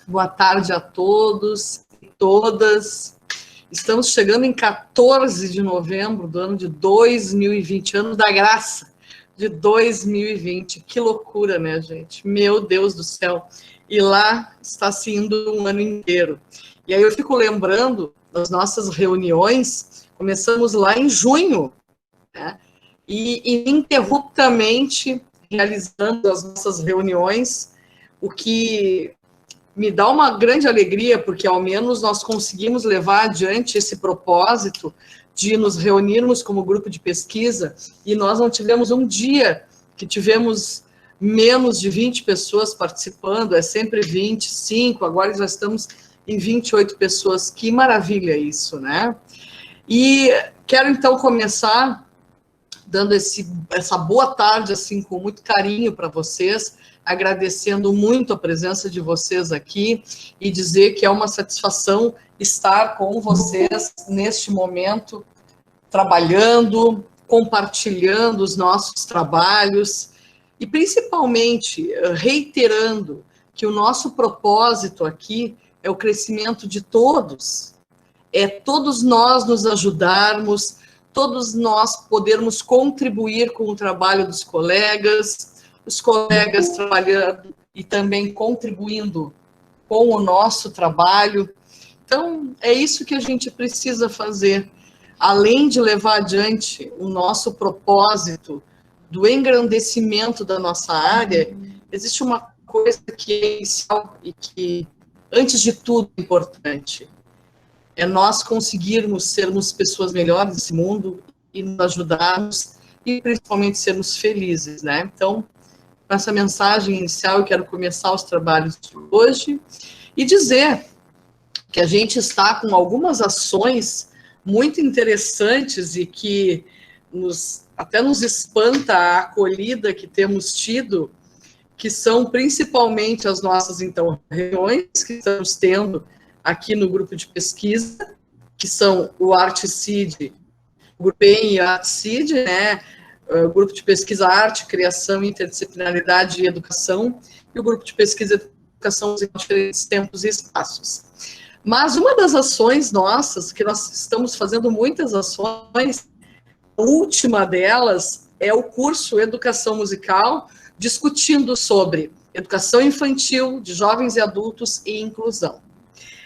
Boa tarde a todos e todas. Estamos chegando em 14 de novembro do ano de 2020, ano da graça de 2020. Que loucura, né, gente? Meu Deus do céu. E lá está se indo um ano inteiro. E aí eu fico lembrando das nossas reuniões, começamos lá em junho, né? E ininterruptamente realizando as nossas reuniões, o que me dá uma grande alegria, porque ao menos nós conseguimos levar adiante esse propósito de nos reunirmos como grupo de pesquisa, e nós não tivemos um dia que tivemos menos de 20 pessoas participando, é sempre 25, agora já estamos em 28 pessoas. Que maravilha isso, né? E quero então começar dando essa boa tarde, assim, com muito carinho para vocês, agradecendo muito a presença de vocês aqui e dizer que é uma satisfação estar com vocês neste momento, trabalhando, compartilhando os nossos trabalhos e, principalmente, reiterando que o nosso propósito aqui é o crescimento de todos, é todos nós nos ajudarmos, todos nós podermos contribuir com o trabalho dos colegas, os colegas trabalhando e também contribuindo com o nosso trabalho. Então, é isso que a gente precisa fazer. Além de levar adiante o nosso propósito do engrandecimento da nossa área, existe uma coisa que é essencial e que, antes de tudo, é importante. É nós conseguirmos sermos pessoas melhores nesse mundo e nos ajudarmos e principalmente sermos felizes, né? Então, com essa mensagem inicial, eu quero começar os trabalhos de hoje e dizer que a gente está com algumas ações muito interessantes e que até nos espanta a acolhida que temos tido, que são principalmente as nossas, então, reuniões que estamos tendo aqui no grupo de pesquisa, que são o ArtSeed, o Grupo e ArtSeed, né? O grupo de pesquisa Arte, Criação, Interdisciplinaridade e Educação, e o grupo de pesquisa Educação em diferentes tempos e espaços. Mas uma das ações nossas, que nós estamos fazendo muitas ações, a última delas é o curso Educação Musical, discutindo sobre educação infantil, de jovens e adultos e inclusão.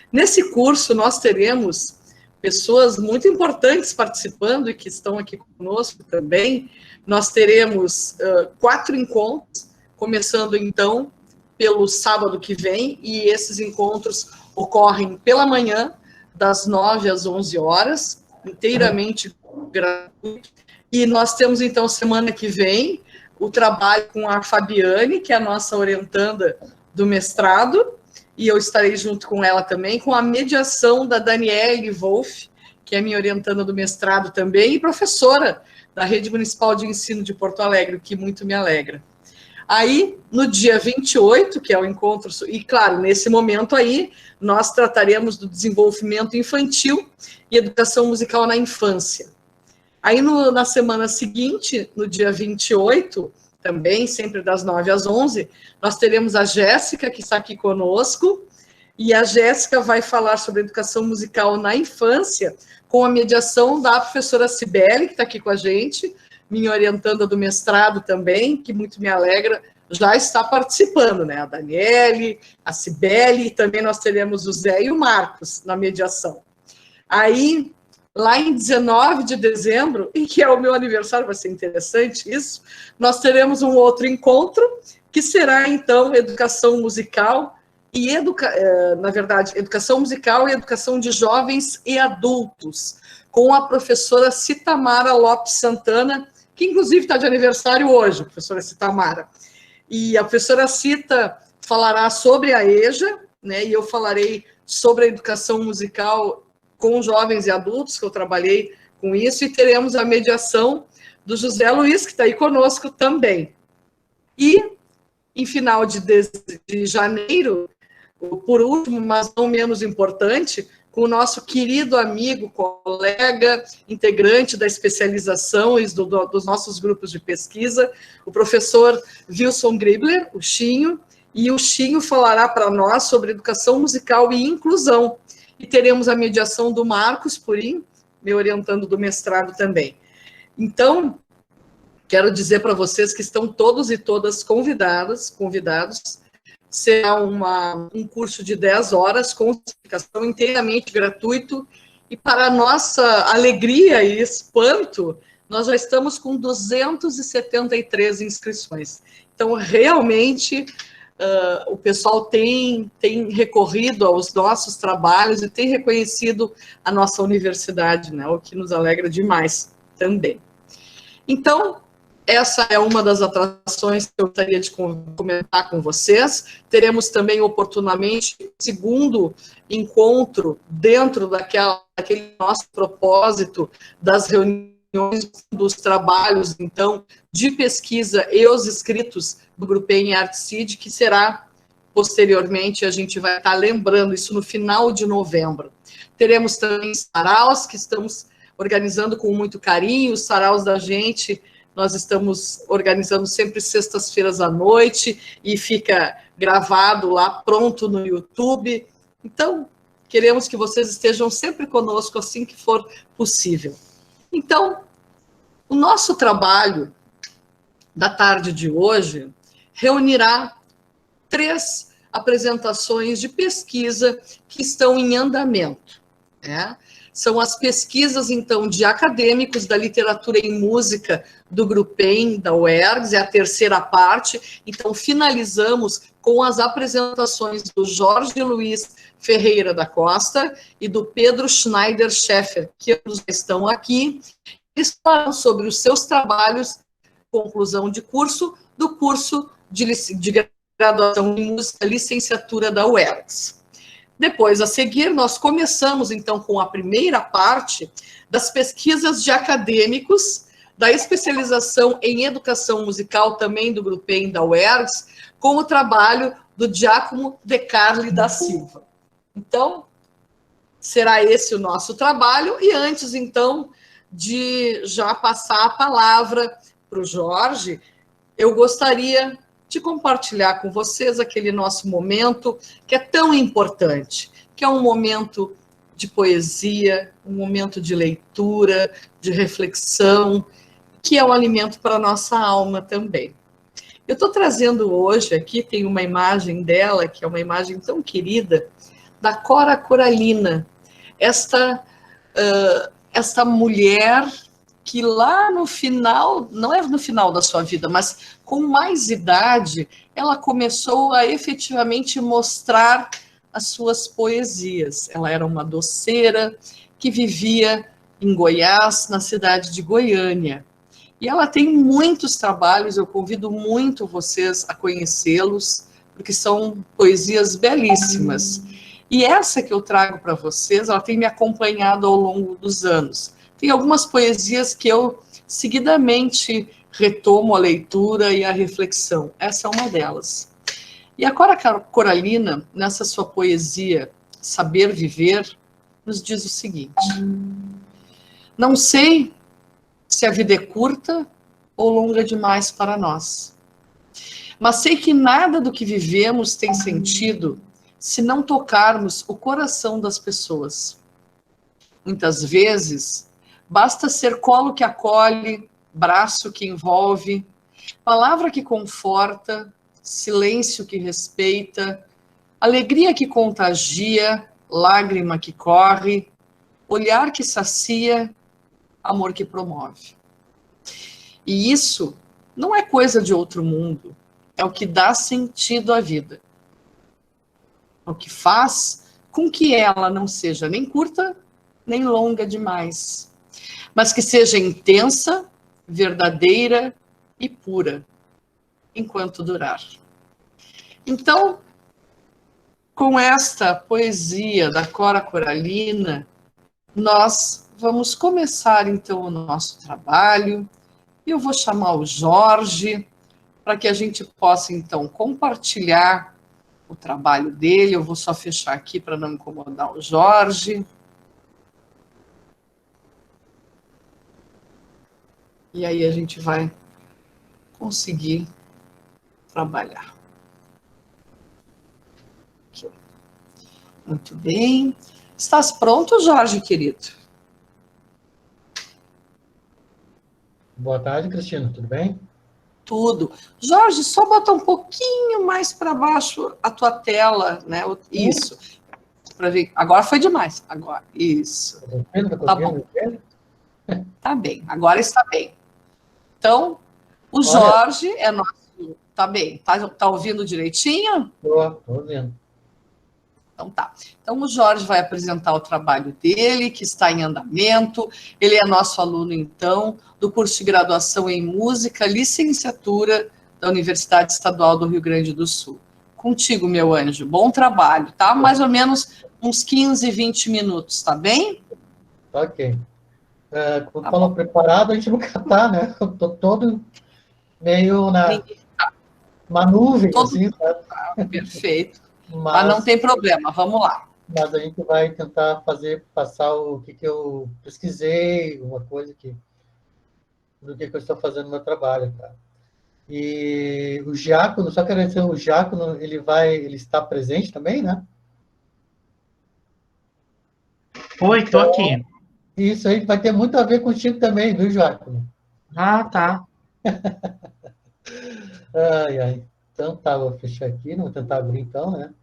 Nesse curso, nós teremos pessoas muito importantes participando e que estão aqui conosco também. Nós teremos 4 encontros, começando, então, pelo sábado que vem, e esses encontros ocorrem pela manhã, das 9 às 11 horas, inteiramente gratuito. E nós temos, então, semana que vem, o trabalho com a Fabiane, que é a nossa orientanda do mestrado, e eu estarei junto com ela também, com a mediação da Daniele Wolff, que é minha orientanda do mestrado também, e professora da Rede Municipal de Ensino de Porto Alegre, o que muito me alegra. Aí, no dia 28, que é o encontro, e claro, nesse momento aí, nós trataremos do desenvolvimento infantil e educação musical na infância. Aí, na semana seguinte, no dia 28, também, sempre das 9 às 11, nós teremos a Jéssica, que está aqui conosco, e a Jéssica vai falar sobre educação musical na infância, com a mediação da professora Cibele, que está aqui com a gente, minha orientanda do mestrado também, que muito me alegra, já está participando, né? A Daniele, a Cibele, e também nós teremos o Zé e o Marcos na mediação. Aí, lá em 19 de dezembro, e que é o meu aniversário, vai ser interessante isso, nós teremos um outro encontro, que será, então, educação musical e, na verdade, educação musical e educação de jovens e adultos, com a professora Citamara Lopes Santana, que, inclusive, está de aniversário hoje, a professora Citamara. E a professora Cita falará sobre a EJA, né, e eu falarei sobre a educação musical com jovens e adultos, que eu trabalhei com isso, e teremos a mediação do José Luiz, que está aí conosco também. E, em final de janeiro, por último, mas não menos importante, com o nosso querido amigo, colega, integrante da especialização e dos nossos grupos de pesquisa, o professor Wilson Gribler, o Chinho, e o Chinho falará para nós sobre educação musical e inclusão. E teremos a mediação do Marcos Purim, me orientando do mestrado também. Então, quero dizer para vocês que estão todos e todas convidados. Será um curso de 10 horas, com explicação inteiramente gratuito. E para nossa alegria e espanto, nós já estamos com 273 inscrições. Então, realmente, o pessoal tem recorrido aos nossos trabalhos e tem reconhecido a nossa universidade, né? O que nos alegra demais também. Então, essa é uma das atrações que eu gostaria de comentar com vocês. Teremos também, oportunamente, segundo encontro dentro daquele nosso propósito das reuniões, dos trabalhos, então, de pesquisa e os escritos do Grupo em ArtSeed, que será, posteriormente, a gente vai estar lembrando isso no final de novembro. Teremos também saraus, que estamos organizando com muito carinho, os saraus da gente. Nós estamos organizando sempre sextas-feiras à noite e fica gravado lá, pronto no YouTube. Então, queremos que vocês estejam sempre conosco assim que for possível. Então, o nosso trabalho da tarde de hoje reunirá 3 apresentações de pesquisa que estão em andamento, né? São as pesquisas, então, de acadêmicos da literatura em música do Grupem, da UERGS, é a terceira parte. Então, finalizamos com as apresentações do Jorge Luiz Ferreira da Costa e do Pedro Schneider Scheffer, que estão aqui. Eles falam sobre os seus trabalhos, conclusão de curso, do curso de graduação em música, licenciatura da UERGS. Depois, a seguir, nós começamos, então, com a primeira parte das pesquisas de acadêmicos da especialização em educação musical, também do Grupem da UERGS, com o trabalho do Giacomo De Carli da Silva. Então, será esse o nosso trabalho, e antes, então, de já passar a palavra para o Jorge, eu gostaria de compartilhar com vocês aquele nosso momento que é tão importante, que é um momento de poesia, um momento de leitura, de reflexão, que é um alimento para a nossa alma também. Eu estou trazendo hoje aqui, tem uma imagem dela, que é uma imagem tão querida, da Cora Coralina, esta mulher que lá no final, não é no final da sua vida, mas com mais idade, ela começou a efetivamente mostrar as suas poesias. Ela era uma doceira que vivia em Goiás, na cidade de Goiânia. E ela tem muitos trabalhos, eu convido muito vocês a conhecê-los, porque são poesias belíssimas. E essa que eu trago para vocês, ela tem me acompanhado ao longo dos anos. Tem algumas poesias que eu seguidamente retomo a leitura e a reflexão. Essa é uma delas. E a Cora Coralina, nessa sua poesia Saber Viver, nos diz o seguinte: não sei se a vida é curta ou longa demais para nós, mas sei que nada do que vivemos tem sentido se não tocarmos o coração das pessoas. Muitas vezes, basta ser colo que acolhe, braço que envolve, palavra que conforta, silêncio que respeita, alegria que contagia, lágrima que corre, olhar que sacia, amor que promove. E isso não é coisa de outro mundo, é o que dá sentido à vida. É o que faz com que ela não seja nem curta, nem longa demais, mas que seja intensa, verdadeira e pura, enquanto durar. Então, com esta poesia da Cora Coralina, nós vamos começar, então, o nosso trabalho, e eu vou chamar o Jorge, para que a gente possa, então, compartilhar o trabalho dele. Eu vou só fechar aqui para não incomodar o Jorge. E aí a gente vai conseguir trabalhar. Muito bem. Estás pronto, Jorge, querido? Boa tarde, Cristina, tudo bem? Tudo. Jorge, só bota um pouquinho mais para baixo a tua tela, né? Isso. Para ver. Agora foi demais. Agora. Isso. Tá Tá conseguindo bom. me ver? Tá bem. Agora está bem. Então, o Olha, Jorge é nosso. Tá bem. Tá ouvindo direitinho? tô ouvindo. Então tá. Então o Jorge vai apresentar o trabalho dele, que está em andamento. Ele é nosso aluno, então, do curso de graduação em música, licenciatura da Universidade Estadual do Rio Grande do Sul. Contigo, meu anjo. Bom trabalho, tá? Mais ou menos uns 15, 20 minutos, tá bem? Tá ok. Quando Tá falou bom. preparado, a gente nunca tá, né? Eu tô todo meio na Ninguém- uma nuvem, Todo assim, sabe? perfeito. Mas não Mas, tem problema, vamos lá. mas a gente vai tentar passar o que eu pesquisei, uma coisa do que eu estou fazendo no meu trabalho, tá? E o diácono, só quero dizer, o diácono, ele está presente também, né? Oi, tô Então, aqui. isso aí vai ter muito a ver contigo também, viu, diácono? Ah, tá. Ai, ai. Então tá, vou fechar aqui, vou tentar abrir então, né?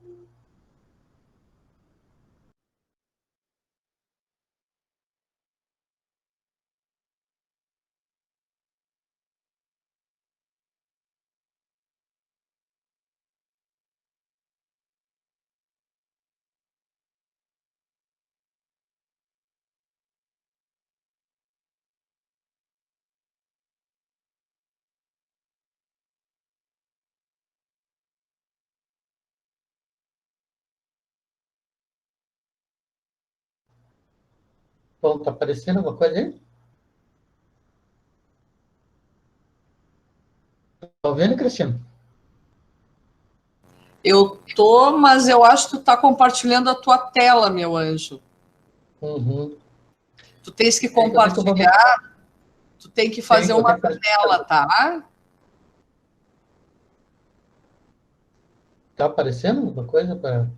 Bom, tá aparecendo alguma coisa aí? Tá ouvindo, Cristiano? Eu tô, mas eu acho que tu tá compartilhando a tua tela, meu anjo. Uhum. Tu tens que É que eu vi que eu vou... compartilhar, tu tem que Tem, fazer vou uma ter que janela, fazer. tá? Tá aparecendo alguma coisa para...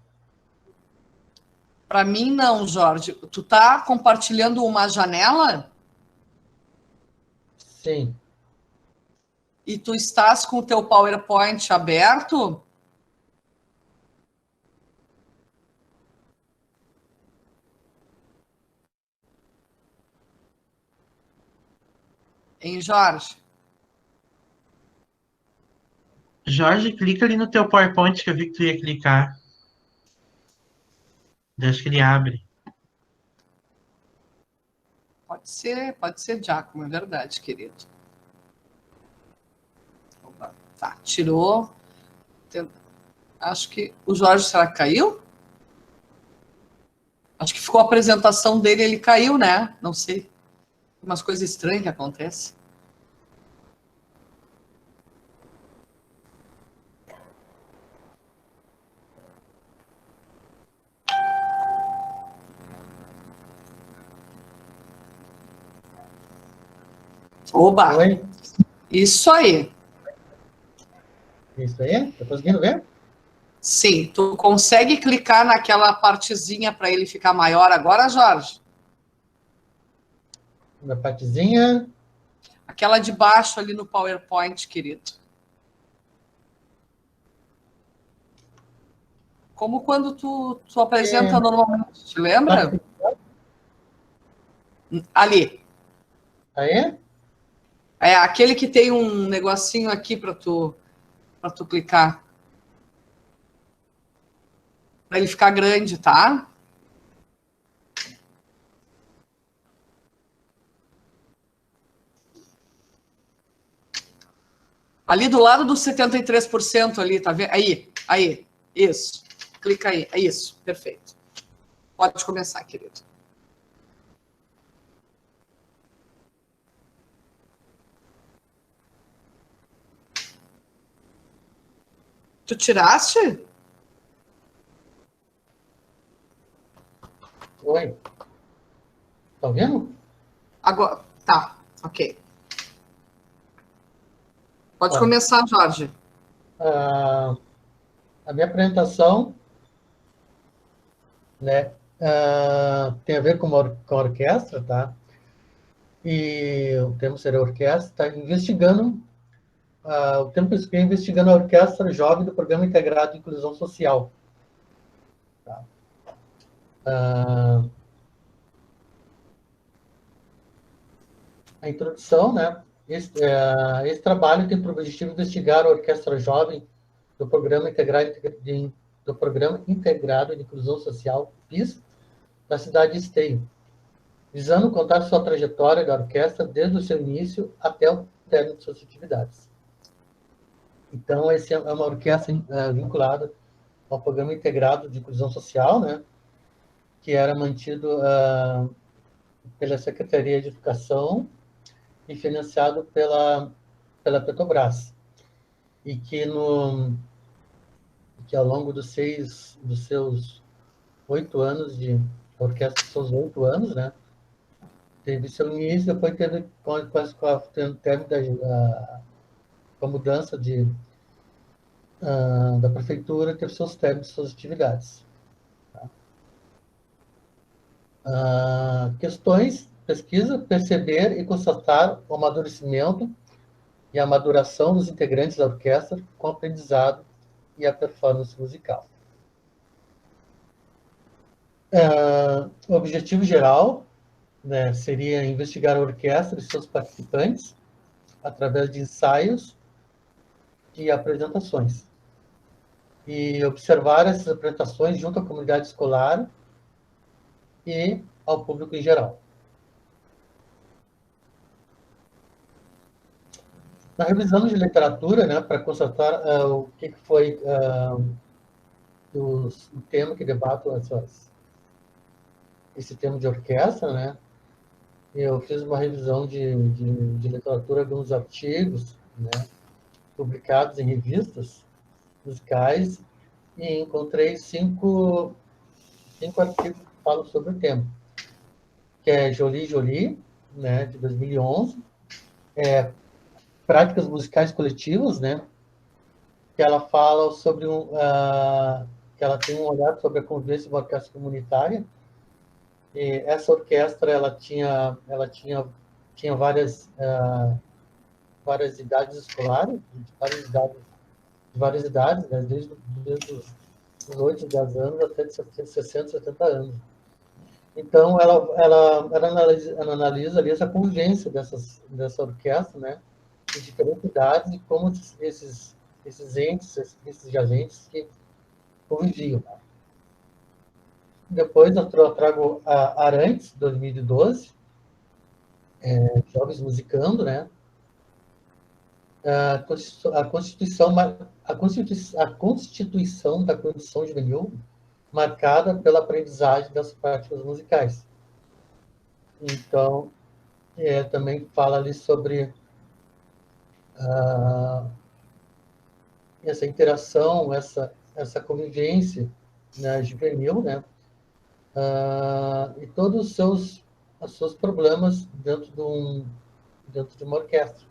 Para mim, não, Jorge. Tu tá compartilhando uma janela Sim. e tu estás com o teu PowerPoint aberto? Hein, Jorge? Jorge, clica ali no teu PowerPoint que eu vi que tu ia clicar. Deixa que ele abre. Pode ser Giacomo, é verdade, querido. Opa, tá, tirou. Acho que o Jorge, será que caiu? Acho que ficou a apresentação dele, ele caiu, né? Não sei. Umas coisas estranhas que acontecem. Oba! Oi? Isso aí. Isso aí? Tá conseguindo ver? Sim, tu consegue clicar naquela partezinha para ele ficar maior agora, Jorge? Uma partezinha. Aquela de baixo ali no PowerPoint, querido. Como quando tu É, apresenta normalmente, te tá... lembra? Ali. Aí? É aquele que tem um negocinho aqui para tu clicar, para ele ficar grande, tá? Ali do lado dos 73% ali, tá vendo? Aí, isso. Clica aí, é isso, perfeito. Pode começar, querido. Tu tiraste? Oi? Tá ouvindo? Agora, tá, ok. Pode Olha, começar, Jorge. a, a minha apresentação né? Tem a ver com a orquestra, tá? E o termo seria orquestra, está investigando, o termo que eu escrevi, investigando a orquestra jovem do Programa Integrado de Inclusão Social. Tá? A introdução, né? Esse trabalho tem por objetivo investigar a orquestra jovem do do Programa Integrado de Inclusão Social, PIS, da cidade de Esteio, visando contar sua trajetória da orquestra desde o seu início até o término de suas atividades. Então, essa é uma orquestra vinculada ao Programa Integrado de Inclusão Social, né, que era mantido pela Secretaria de Educação e financiado pela Petrobras. E que, que ao longo dos seus 8 anos de orquestra, seus 8 anos, né, teve seu início, depois teve com a mudança da prefeitura, teve seus términos, suas atividades. Questões, pesquisa, perceber e constatar o amadurecimento e a maduração dos integrantes da orquestra com o aprendizado e a performance musical. O objetivo geral, né, seria investigar a orquestra e seus participantes através de ensaios e apresentações. E observar essas apresentações junto à comunidade escolar e ao público em geral. Na revisão de literatura, né, para constatar o que foi o tema que debate esse tema de orquestra, né, eu fiz uma revisão de literatura, alguns artigos, né, publicados em revistas musicais, e encontrei cinco artigos que falam sobre o tema, que é Jolie, né, de 2011, Práticas Musicais Coletivas, né, que ela fala sobre que ela tem um olhar sobre a convivência de uma orquestra comunitária. E essa orquestra ela tinha várias idades escolares, várias idades, né, desde os 8, 10 anos até de 60, 70 anos. Então, ela analisa ali essa convivência dessa orquestra, né, de diferentes idades, e como esses entes, esses agentes que conviviam. Depois eu trago a Arantes, 2012, Jovens Musicando, né? A Constituição da Condição Juvenil, marcada pela aprendizagem das práticas musicais. Então, também fala ali sobre essa interação, essa convivência, né, juvenil, né? E todos os seus problemas dentro de uma orquestra.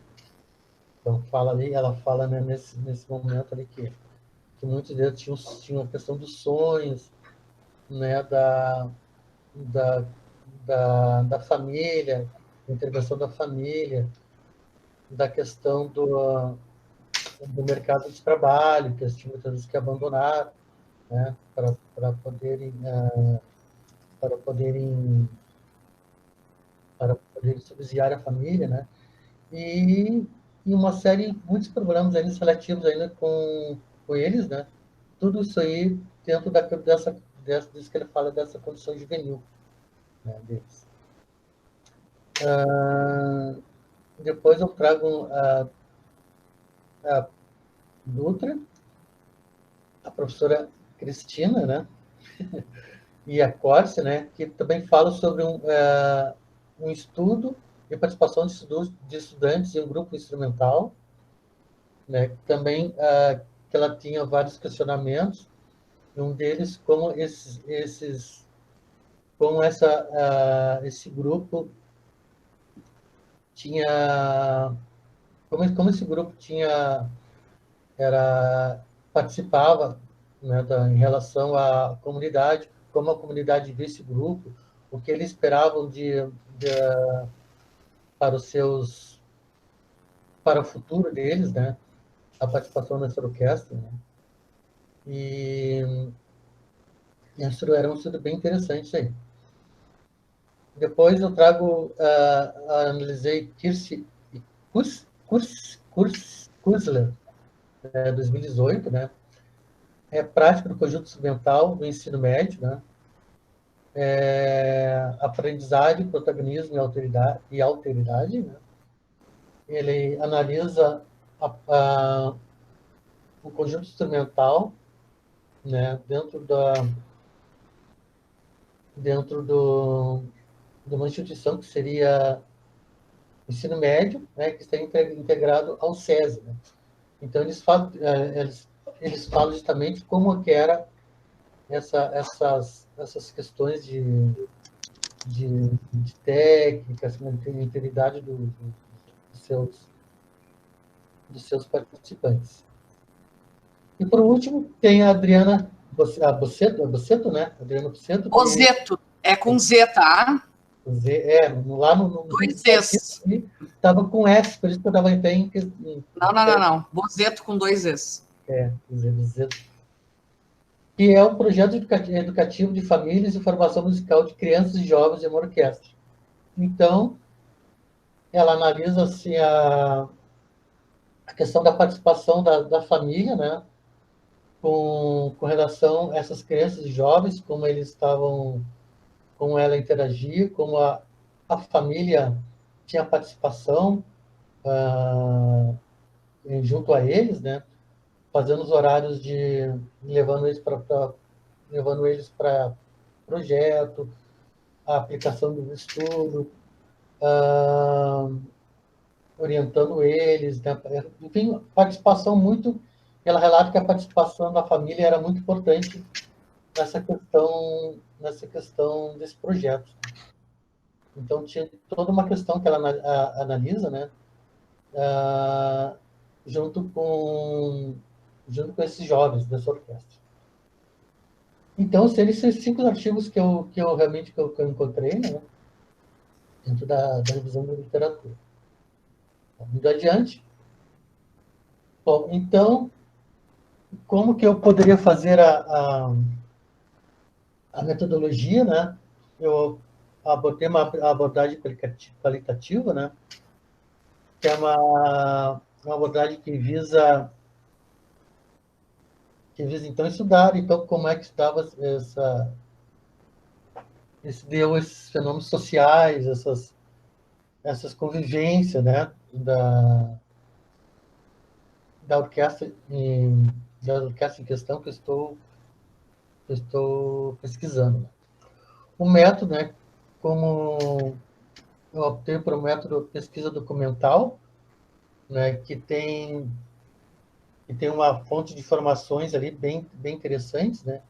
Então, ela fala, né, nesse momento ali que muitos deles tinham a questão dos sonhos, né, da família, da intervenção da família, da questão do mercado de trabalho, que eles tinham muitas vezes que abandonar, né, para poderem subsidiar a família, né? E uma série, muitos problemas ainda seletivos ainda com eles, né? Tudo isso aí dentro disso que ele fala, dessa condição juvenil, né, deles. Depois eu trago a Dutra, a professora Cristina, né? E a Corse, né, que também fala sobre um estudo e participação de estudantes em um grupo instrumental, né, também que ela tinha vários questionamentos, e um deles como esse grupo tinha, como esse grupo participava, né, em relação à comunidade, como a comunidade viu esse grupo, o que eles esperavam para para o futuro deles, né? A participação nessa orquestra, né? E era um estudo bem interessante isso aí. Depois eu trago, analisei Kursler, 2018, né? É prática do conjunto instrumental do ensino médio, né? Aprendizagem, protagonismo e alteridade, né? Ele analisa o conjunto instrumental, né? Dentro de uma instituição que seria o ensino médio, né? Que está integrado ao SESI, né? Então eles falam justamente como que era essas questões de técnicas, integridade dos seus participantes. E, por último, tem a Adriana Bossetto, né? Adriana Bossetto. Bossetto, é com Z, tá? Lá no Dois Zs. estava com S, por isso que eu estava em... Não. Bossetto com 2 Zs. Bossetto. Que é um projeto educativo de famílias e formação musical de crianças e jovens em uma orquestra. Então, ela analisa assim, a questão da participação da família, né, com relação a essas crianças e jovens, como eles estavam, como ela interagia, como a família tinha participação junto a eles, né, fazendo os horários levando eles para projeto, a aplicação do estudo, orientando eles, né? Enfim, participação muito. Ela relata que a participação da família era muito importante nessa questão desse projeto. Então tinha toda uma questão que ela analisa, né? Junto com esses jovens dessa orquestra. Então, seriam esses 5 artigos que eu realmente encontrei, né? Dentro da revisão da literatura. Indo adiante. Bom, então, como que eu poderia fazer a metodologia, né? Eu abordei uma abordagem qualitativa, né? Que é uma abordagem que visa então estudar, então como é que estava esses fenômenos sociais, essas convivências, né? Da orquestra em questão que eu estou pesquisando. O método, né, como eu optei por um método de pesquisa documental, né, que tem uma fonte de informações ali bem interessantes, né,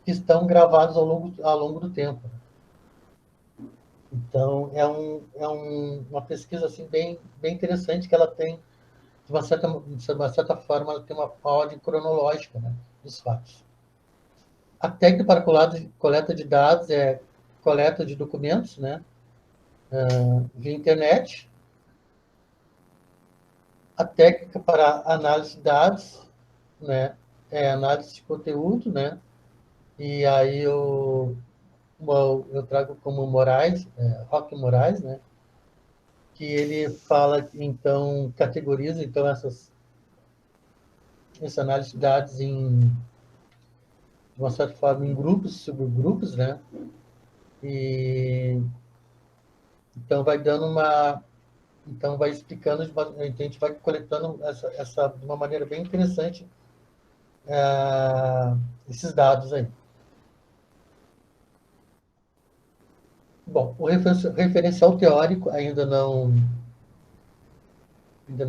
que estão gravados ao longo do tempo. Então, uma pesquisa assim, bem interessante, que ela tem, de uma certa forma, ela tem uma ordem cronológica, né, dos fatos. A técnica para coleta de dados é coleta de documentos, né, via internet. A técnica para análise de dados, né, é análise de conteúdo, né, e aí eu trago como Roque Moraes, né, que ele fala, então, categoriza, então, essa análise de dados de uma certa forma, em grupos, subgrupos, né, e então vai dando então vai explicando, a gente vai coletando de uma maneira bem interessante esses dados aí. Bom, o referencial teórico ainda não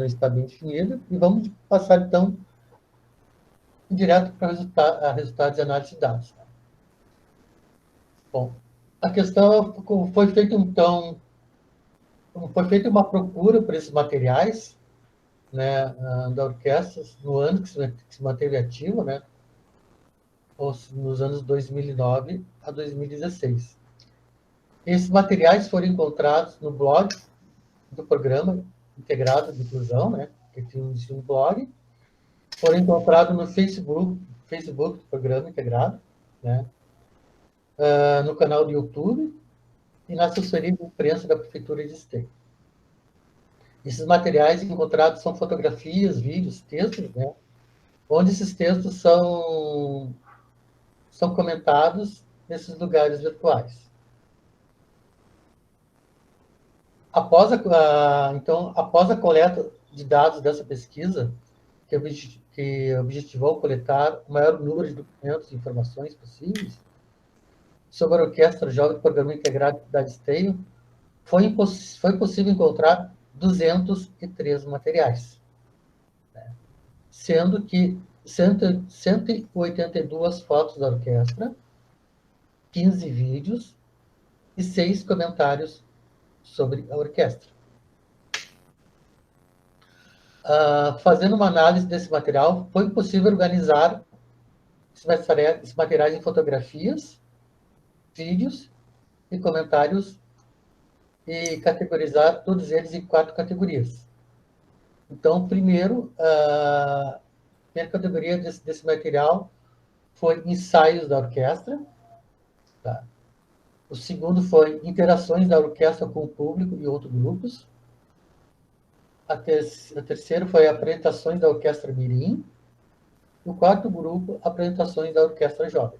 está bem definido, e vamos passar, então, direto para resultados de análise de dados. Bom, a questão foi feita, então, uma procura por esses materiais, né, da orquestra, no ano que se manteve ativo, né, nos anos 2009 a 2016. Esses materiais foram encontrados no blog do Programa Integrado de Inclusão, né, que tinha um blog, foram encontrados no Facebook do Programa Integrado, né, no canal do YouTube e na assessoria de imprensa da Prefeitura de Esteio. Esses materiais encontrados são fotografias, vídeos, textos, né, onde esses textos são comentados nesses lugares virtuais. Após a coleta de dados dessa pesquisa, que objetivou coletar o maior número de documentos e informações possíveis sobre a Orquestra Jovem do Programa Integrado de Cidade Esteio, foi possível encontrar 203 materiais, né? Sendo que 182 fotos da orquestra, 15 vídeos e 6 comentários sobre a orquestra. Fazendo uma análise desse material, foi possível organizar esses materiais em fotografias, vídeos e comentários e categorizar todos eles em 4 categorias. Então, primeiro, a primeira categoria desse material foi ensaios da orquestra. Tá? O segundo foi interações da orquestra com o público e outros grupos. A terceiro foi apresentações da orquestra mirim. E o quarto grupo, apresentações da orquestra jovem.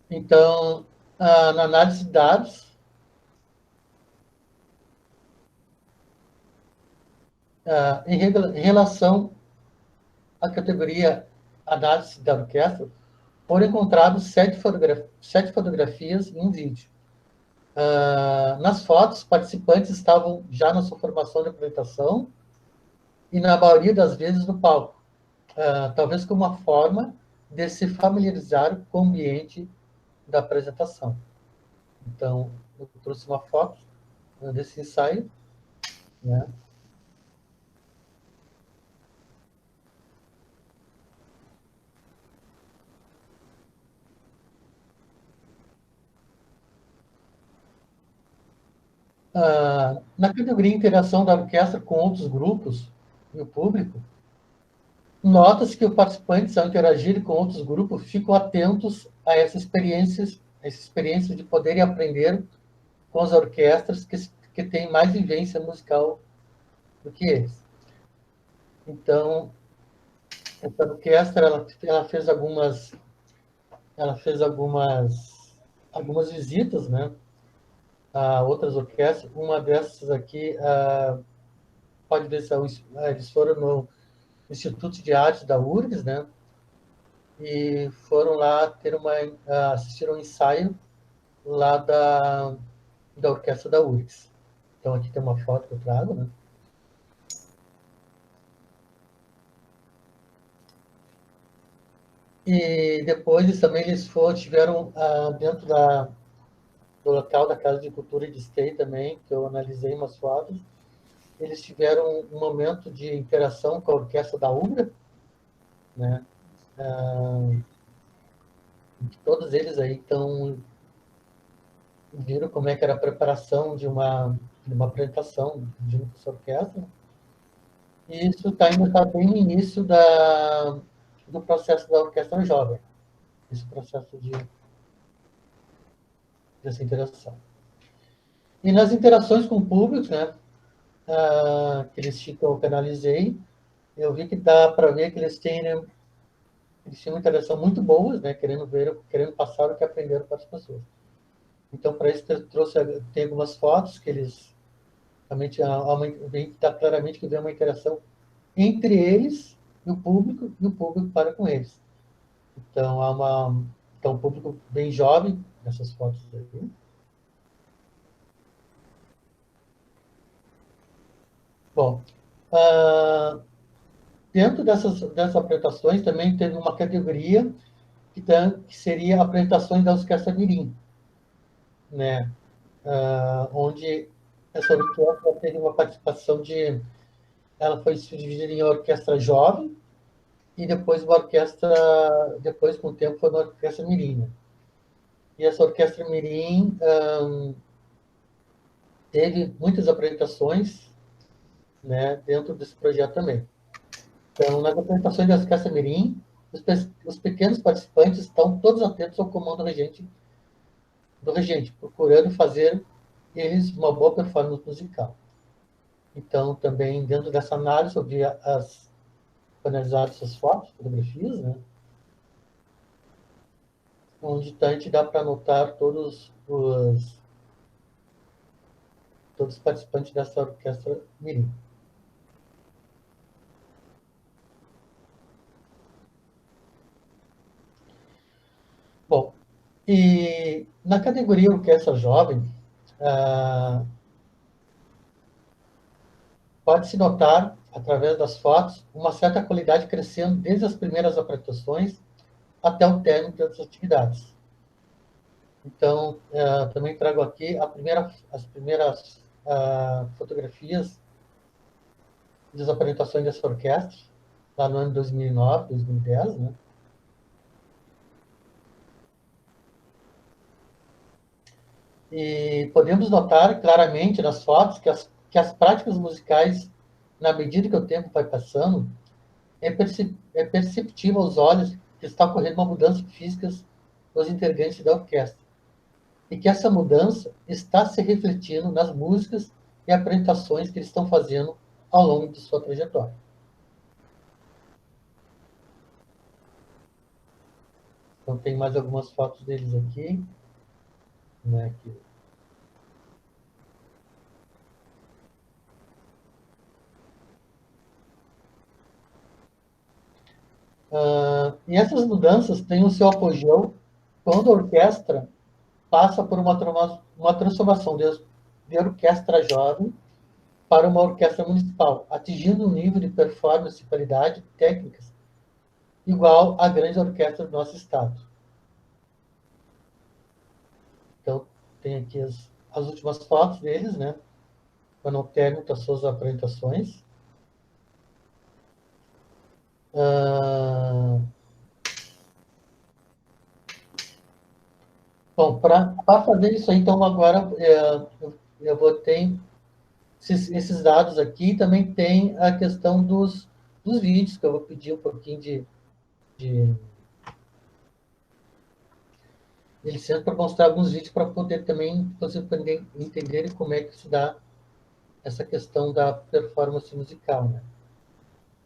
Então, na análise de dados, em relação à categoria análise da orquestra, foram encontrados 7 fotografias e um vídeo. Nas fotos, participantes estavam já na sua formação de apresentação e, na maioria das vezes, no palco, talvez como uma forma de se familiarizar com o ambiente da apresentação. Então, eu trouxe uma foto desse ensaio, né? Na categoria interação da orquestra com outros grupos e o público, nota-se que os participantes, ao interagir com outros grupos, ficam atentos a essas experiências de poderem aprender com as orquestras que têm mais vivência musical do que eles. Então, essa orquestra ela fez algumas visitas, né, a outras orquestras. Uma dessas aqui, pode ver se eles foram no Instituto de Arte da URGS, né, e foram lá assistir um ensaio lá da orquestra da URGS. Então, aqui tem uma foto que eu trago, né? E depois também tiveram dentro do local da Casa de Cultura de Esteio também, que eu analisei umas fotos, eles tiveram um momento de interação com a orquestra da UBRA, né? Todos eles aí viram como é que era a preparação de uma apresentação de uma orquestra. E isso ainda está bem no início do processo da orquestra jovem, esse processo dessa interação. E nas interações com o público, né, que eu analisei, eu vi que dá para ver que eles tinham uma interação muito boa, né, querendo passar o que aprenderam para as pessoas. Então, para isso, tem algumas fotos que eles realmente dá claramente que vê uma interação entre eles e o público para com eles. Então, um público bem jovem nessas fotos aqui. Bom, dentro dessas apresentações também teve uma categoria que seria apresentações da orquestra mirim, né? Onde essa orquestra teve uma participação ela foi dividida em orquestra jovem, e depois uma orquestra, depois com o tempo foi uma orquestra mirim, né? E essa orquestra mirim teve muitas apresentações, né, dentro desse projeto também. Então, nas apresentações da orquestra mirim, os pequenos participantes estão todos atentos ao comando do regente, procurando fazer eles uma boa performance musical. Então, também, dentro dessa análise, eu vi analisado essas fotos, fotografias, né? Onde dá para notar todos os participantes dessa orquestra mirim. Bom, e na categoria orquestra jovem, pode-se notar, através das fotos, uma certa qualidade crescendo desde as primeiras apresentações até o término das atividades. Então, também trago aqui as primeiras fotografias das apresentações dessa orquestra, lá no ano 2009, 2010, né? E podemos notar claramente nas fotos que as práticas musicais, na medida que o tempo vai passando, é perceptível aos olhos que está ocorrendo uma mudança física dos integrantes da orquestra. E que essa mudança está se refletindo nas músicas e apresentações que eles estão fazendo ao longo de sua trajetória. Então, tem mais algumas fotos deles aqui. Né, aqui. E essas mudanças têm o seu apogeu quando a orquestra passa por uma transformação de orquestra jovem para uma orquestra municipal, atingindo um nível de performance, qualidade, técnicas igual à grande orquestra do nosso estado. Então, tem aqui as últimas fotos deles, né? Quando o término das suas apresentações. Bom, para fazer isso aí, então, agora eu vou ter esses dados aqui. Também tem a questão dos vídeos, que eu vou pedir um pouquinho de licença para mostrar alguns vídeos para poder também você entender como é que se dá essa questão da performance musical, né?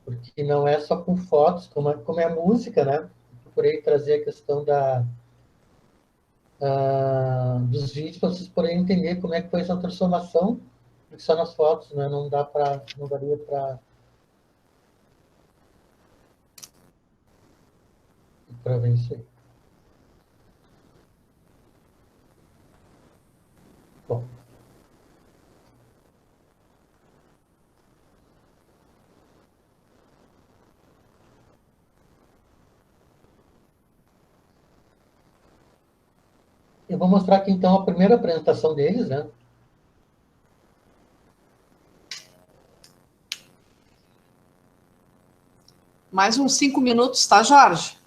Porque não é só com fotos, como é a música, né? Eu procurei trazer a questão dos vídeos para vocês poderem entender como é que foi essa transformação, porque só nas fotos, né? Não daria para ver isso aí. Bom. Eu vou mostrar aqui, então, a primeira apresentação deles, né? Mais uns 5 minutos, tá, Jorge?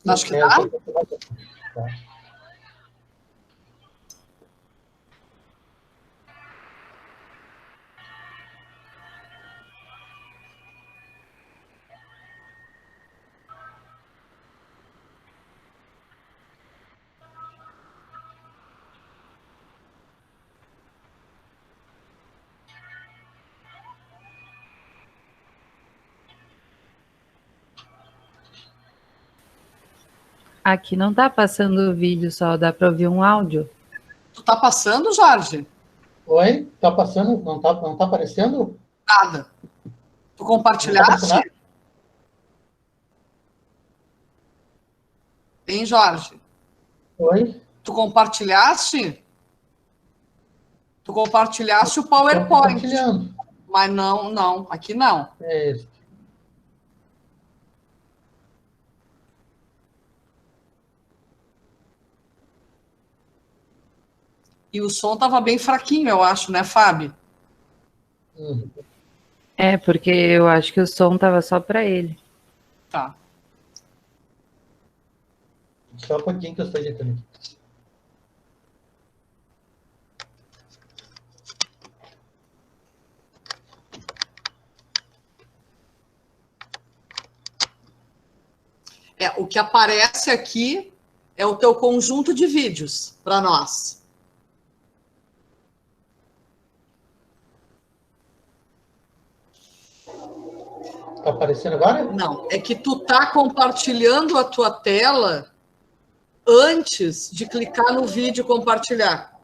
Acho que dá. Tá. Aqui não tá passando o vídeo, só dá para ouvir um áudio. Tu tá passando, Jorge? Oi? Tá passando? Não tá aparecendo? Nada. Tu compartilhaste? Hein, Jorge? Oi? Tu compartilhaste? Tu compartilhaste o PowerPoint. Mas não, aqui não. É isso. E o som estava bem fraquinho, eu acho, né, Fábio? É, porque eu acho que o som estava só para ele. Tá. Só um pouquinho que eu estou ajeitando aqui. O que aparece aqui é o teu conjunto de vídeos para nós. Está aparecendo agora? Não, é que tu tá compartilhando a tua tela antes de clicar no vídeo compartilhar.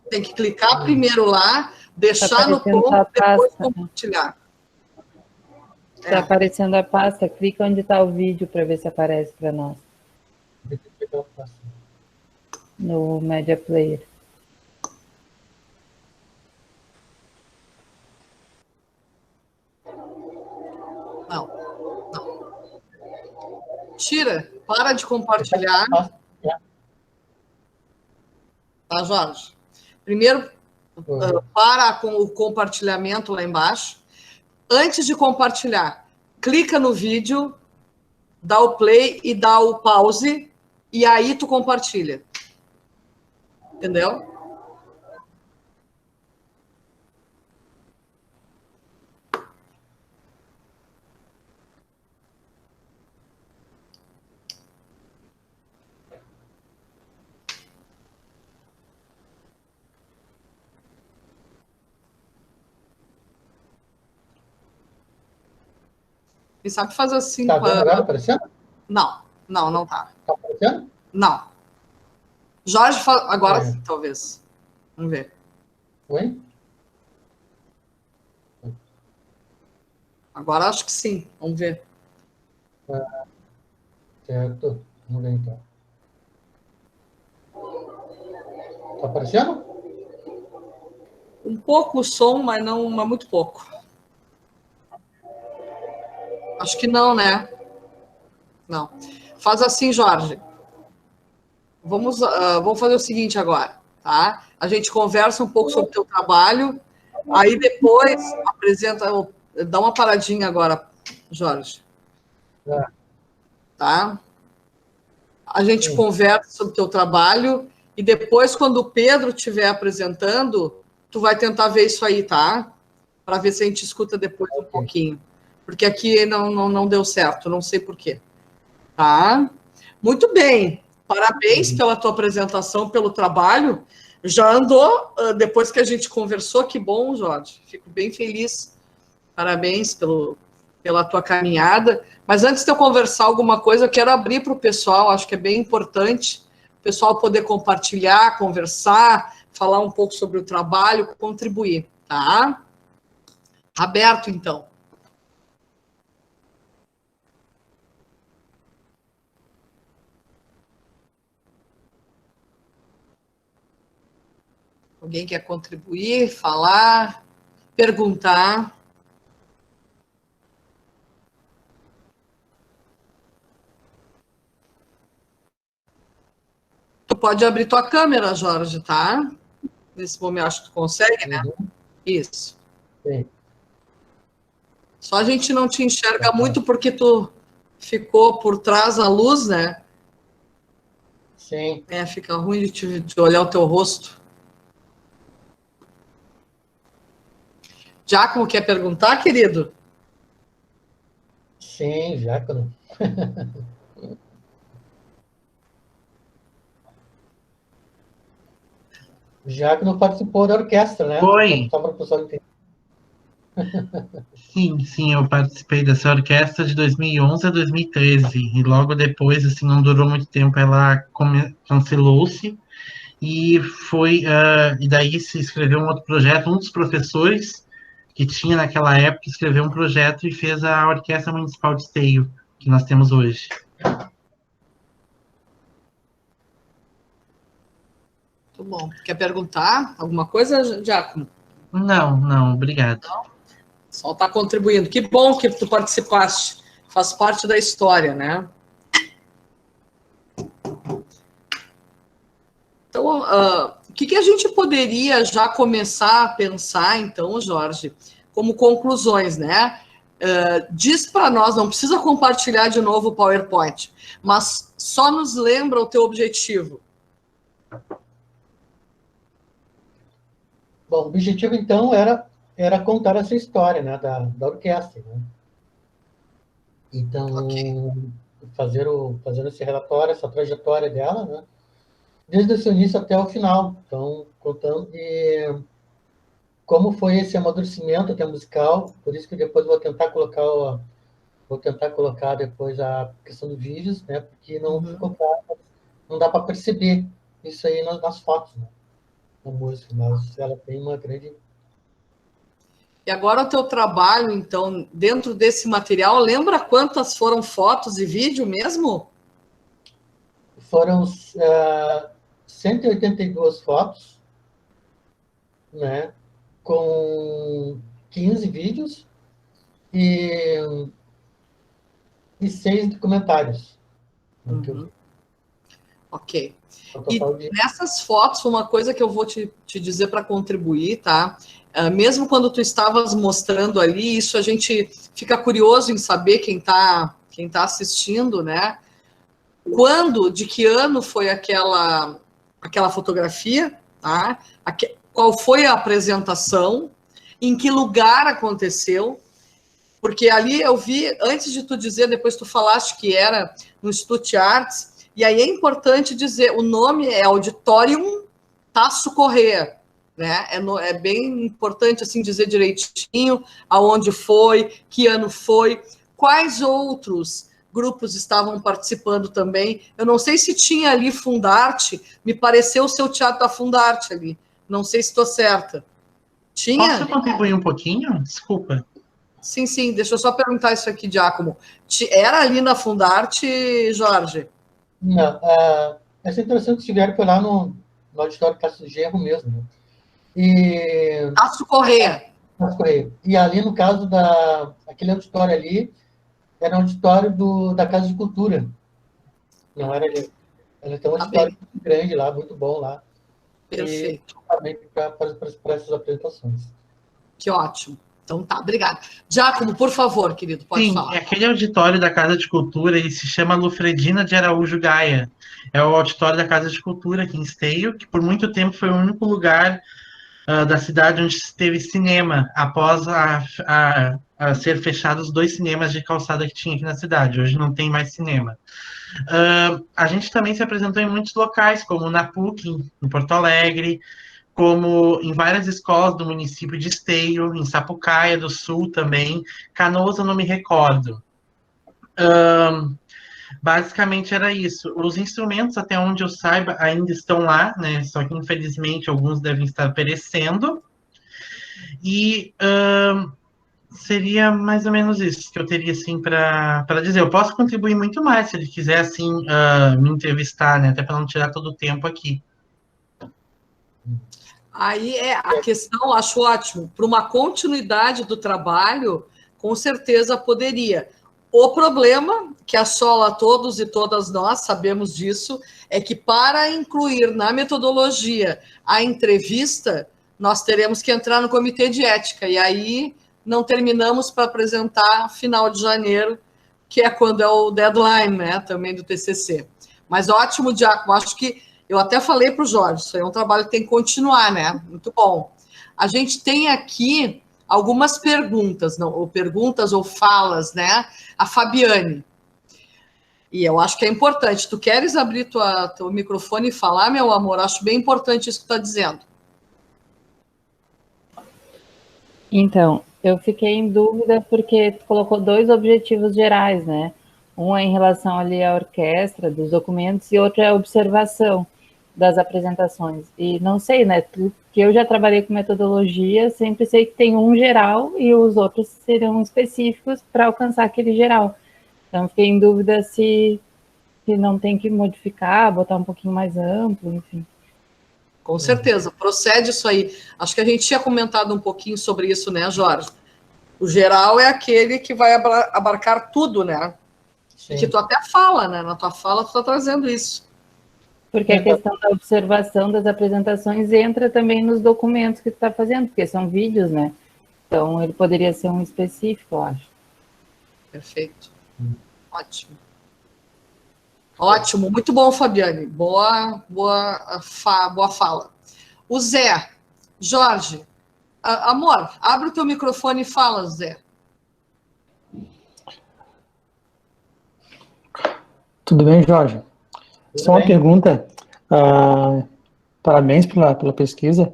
Tem que clicar primeiro lá, deixar no ponto, depois compartilhar. Está aparecendo a pasta, clica onde está o vídeo para ver se aparece para nós. No Media Player. Não. Tira, para de compartilhar. Tá, Jorge? Primeiro, para com o compartilhamento lá embaixo. Antes de compartilhar, clica no vídeo, dá o play e dá o pause, e aí tu compartilha. Entendeu? E sabe fazer assim... Tá vendo agora aparecendo? Não tá. Tá aparecendo? Não. Jorge, agora talvez. Vamos ver. Oi? Agora acho que sim. Vamos ver. Certo. Vamos ver então. Tá aparecendo? Um pouco o som, mas muito pouco. Acho que não, né? Não. Faz assim, Jorge. Vamos fazer o seguinte agora, tá? A gente conversa um pouco sobre o teu trabalho, aí depois apresenta... Dá uma paradinha agora, Jorge. Tá? A gente conversa sobre o teu trabalho e depois, quando o Pedro estiver apresentando, tu vai tentar ver isso aí, tá? Para ver se a gente escuta depois um pouquinho. Porque aqui não deu certo, não sei por quê. Tá? Muito bem. Parabéns pela tua apresentação, pelo trabalho. Já andou, depois que a gente conversou, que bom, Jorge. Fico bem feliz. Parabéns pela tua caminhada. Mas antes de eu conversar alguma coisa, eu quero abrir para o pessoal, acho que é bem importante o pessoal poder compartilhar, conversar, falar um pouco sobre o trabalho, contribuir, tá? Aberto, então. Alguém quer contribuir, falar, perguntar? Tu pode abrir tua câmera, Jorge, tá? Nesse momento, acho que tu consegue, né? Isso. Sim. Só a gente não te enxerga muito porque tu ficou por trás da luz, né? Sim. Fica ruim de olhar o teu rosto. Giacomo, quer perguntar, querido? Sim, Giacomo. Giacomo participou da orquestra, né? Foi. Só para o pessoal entender. Sim, eu participei dessa orquestra de 2011 a 2013, e logo depois, assim, não durou muito tempo, ela cancelou-se, e e daí se escreveu um outro projeto, um dos professores que tinha naquela época escreveu um projeto e fez a Orquestra Municipal de Esteio, que nós temos hoje. Muito bom. Quer perguntar alguma coisa, Giacomo? Não, obrigado. Só está contribuindo. Que bom que tu participaste. Faz parte da história, né? Então, o que a gente poderia já começar a pensar, então, Jorge, como conclusões, né? diz para nós, não precisa compartilhar de novo o PowerPoint, mas só nos lembra o teu objetivo. Bom, o objetivo, então, era contar essa história, né, da orquestra, né? Então, fazendo esse relatório, essa trajetória dela, né, desde o seu início até o final. Então, contando como foi esse amadurecimento até musical, por isso que depois vou tentar colocar depois a questão dos vídeos, né, porque não ficou claro, não dá para perceber isso aí nas fotos, né, na música, mas ela tem uma grande... E agora o teu trabalho, então, dentro desse material, lembra quantas foram fotos e vídeo mesmo? Foram 182 fotos, né, com 15 vídeos e 6 documentários. Ok. E nessas fotos, uma coisa que eu vou te dizer para contribuir, tá? Mesmo quando tu estavas mostrando ali, isso a gente fica curioso em saber quem tá assistindo, né? De que ano foi aquela fotografia, tá? Qual foi a apresentação, em que lugar aconteceu, porque ali eu vi, antes de tu dizer, depois tu falaste que era no Instituto de Artes, e aí é importante dizer, o nome é Auditorium Tasso Corrêa, né? É bem importante assim dizer direitinho aonde foi, que ano foi, quais outros grupos estavam participando também. Eu não sei se tinha ali Fundarte, me pareceu o seu Teatro da Fundarte ali. Não sei se estou certa. Tinha? Posso contribuir um pouquinho? Desculpa. Sim, deixa eu só perguntar isso aqui, Giacomo. Era ali na Fundarte, Jorge? Não, essa interação que tiveram foi lá no auditório Castro Genro mesmo, né? E... Tasso Corrêa. E ali, no caso aquele auditório ali, era um auditório da Casa de Cultura. Não era ali. Ela tem um auditório muito grande lá, muito bom lá. Perfeito. Para essas apresentações. Que ótimo. Então tá, obrigada. Giacomo, por favor, querido, pode falar. Sim, aquele auditório da Casa de Cultura, ele se chama Lufredina de Araújo Gaia. É o auditório da Casa de Cultura aqui em Esteio, que por muito tempo foi o único lugar da cidade onde teve cinema, após a ser fechados 2 cinemas de calçada que tinha aqui na cidade. Hoje não tem mais cinema. A gente também se apresentou em muitos locais, como na PUC, em Porto Alegre, como em várias escolas do município de Esteio, em Sapucaia do Sul também. Canoas eu não me recordo. Basicamente era isso. Os instrumentos, até onde eu saiba, ainda estão lá, né? Só que infelizmente alguns devem estar perecendo. E seria mais ou menos isso que eu teria assim para dizer. Eu posso contribuir muito mais se ele quiser assim me entrevistar, né? Até para não tirar todo o tempo aqui. Aí a questão, acho ótimo, para uma continuidade do trabalho, com certeza poderia. O problema, que assola todos e todas nós, sabemos disso, é que para incluir na metodologia a entrevista, nós teremos que entrar no comitê de ética, e aí não terminamos para apresentar final de janeiro, que é quando é o deadline, né, também do TCC. Mas ótimo, Giacomo, acho que eu até falei para o Jorge, isso aí é um trabalho que tem que continuar, né? Muito bom. A gente tem aqui algumas perguntas, ou perguntas ou falas, né? A Fabiane. E eu acho que é importante. Tu queres abrir teu microfone e falar, meu amor? Acho bem importante isso que tu está dizendo. Então, eu fiquei em dúvida porque tu colocou 2 objetivos gerais, né? Um é em relação ali à orquestra, dos documentos, e outro é a observação das apresentações. E não sei, né? Porque eu já trabalhei com metodologia, sempre sei que tem um geral e os outros serão específicos para alcançar aquele geral. Então, fiquei em dúvida se não tem que modificar, botar um pouquinho mais amplo, enfim. Com certeza, procede isso aí. Acho que a gente tinha comentado um pouquinho sobre isso, né, Jorge? O geral é aquele que vai abarcar tudo, né? Sim. Que tu até fala, né? Na tua fala, tu está trazendo isso. Porque a questão da observação das apresentações entra também nos documentos que tu está fazendo, porque são vídeos, né? Então, ele poderia ser um específico, eu acho. Perfeito. Ótimo. Ótimo, muito bom, Fabiane. Boa fala. O Zé, Jorge, amor, abre o teu microfone e fala, Zé. Tudo bem, Jorge? Tudo Só uma bem. pergunta. Parabéns pela pesquisa.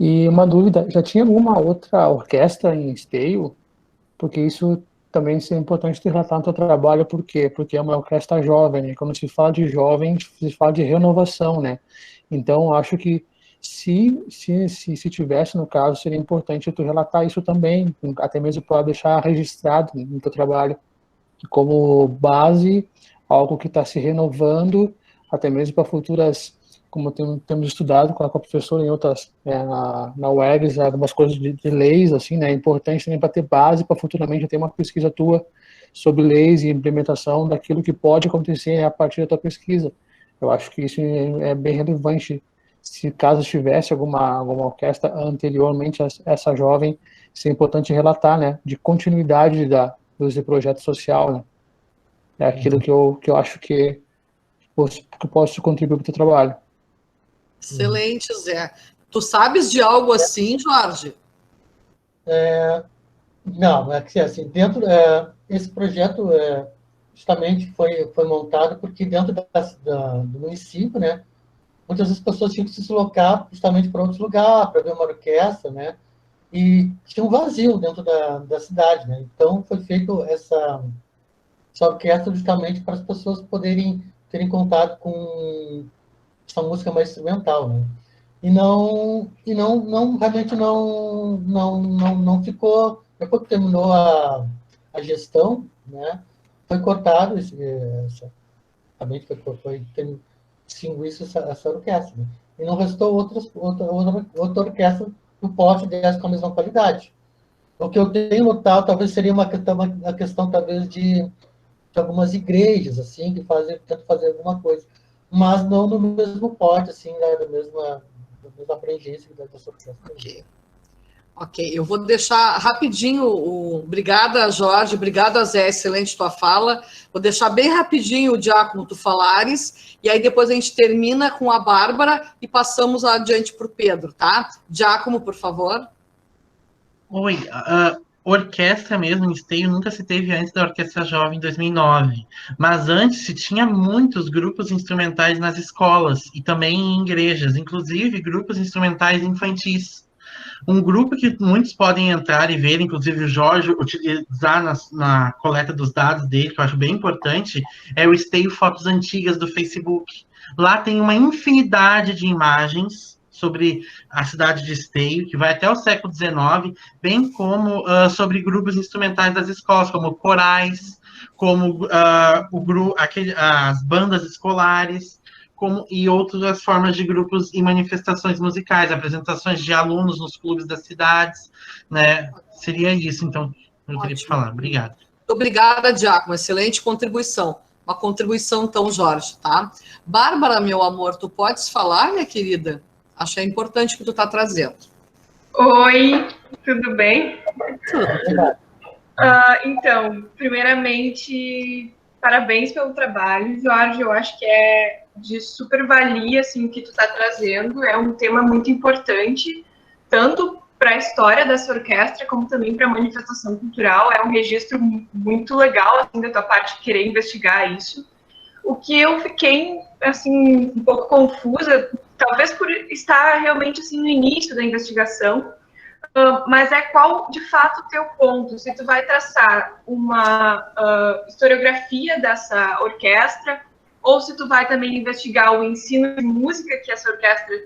E uma dúvida, já tinha alguma outra orquestra em Esteio? Porque isso também é importante te relatar no teu trabalho, por quê? Porque é uma orquestra jovem, né? Quando se fala de jovem, se fala de renovação, né? Então, acho que se tivesse, no caso, seria importante tu relatar isso também, até mesmo para deixar registrado no teu trabalho, como base, algo que está se renovando, até mesmo para futuras, como temos estudado com a professora em outras, na UERGS, algumas coisas de leis, assim, né, é importante também para ter base, para futuramente ter uma pesquisa tua sobre leis e implementação daquilo que pode acontecer a partir da tua pesquisa. Eu acho que isso é bem relevante, se caso tivesse alguma orquestra anteriormente a essa jovem, seria importante relatar, né, de continuidade desse projeto social, né? É aquilo que eu acho que eu posso contribuir para o teu trabalho. Excelente, Zé. Tu sabes de algo assim, Jorge? Não, é que assim, esse projeto justamente foi montado porque dentro do município, né, muitas vezes as pessoas tinham que se deslocar justamente para outros lugares, para ver uma orquestra, né, e tinha um vazio dentro da cidade, né, então foi feito essa orquestra justamente para as pessoas poderem terem contato com essa música mais instrumental, né. Não realmente não ficou, depois que terminou a gestão, né, foi cortado realmente extinguiu essa orquestra, né, e não restou outra orquestra do porte dessa com a mesma qualidade. O que eu tenho notado talvez seria uma questão talvez de algumas igrejas assim que tentam fazer alguma coisa, mas não no mesmo porte assim, né, da mesma abrangência dessa orquestra. Ok, eu vou deixar rapidinho, obrigada, Jorge, obrigada, Zé, excelente tua fala. Vou deixar bem rapidinho o Diácono tu falares, e aí depois a gente termina com a Bárbara e passamos adiante para o Pedro, tá? Diácono, por favor. Oi, a orquestra mesmo, em Esteio, nunca se teve antes da Orquestra Jovem em 2009. Mas antes se tinha muitos grupos instrumentais nas escolas e também em igrejas, inclusive grupos instrumentais infantis. Um grupo que muitos podem entrar e ver, inclusive o Jorge utilizar na coleta dos dados dele, que eu acho bem importante, é o Esteio Fotos Antigas do Facebook. Lá tem uma infinidade de imagens sobre a cidade de Esteio, que vai até o século XIX, bem como sobre grupos instrumentais das escolas, como corais, como as bandas escolares, e outras formas de grupos e manifestações musicais, apresentações de alunos nos clubes das cidades, né? Seria isso, então, eu queria te falar. Obrigado. Obrigada, Diácono, excelente contribuição. Uma contribuição, então, Jorge, tá? Bárbara, meu amor, tu podes falar, minha querida? Acho importante o que tu está trazendo. Oi, tudo bem? Tudo. Então, primeiramente, parabéns pelo trabalho, Jorge. Eu acho que é de super valia assim, o que tu está trazendo. É um tema muito importante, tanto para a história dessa orquestra, como também para a manifestação cultural. É um registro muito legal assim, da tua parte querer investigar isso. O que eu fiquei assim, um pouco confusa, talvez por estar realmente assim, no início da investigação, mas é qual, de fato, o teu ponto? Se tu vai traçar uma historiografia dessa orquestra, ou se tu vai também investigar o ensino de música que essa orquestra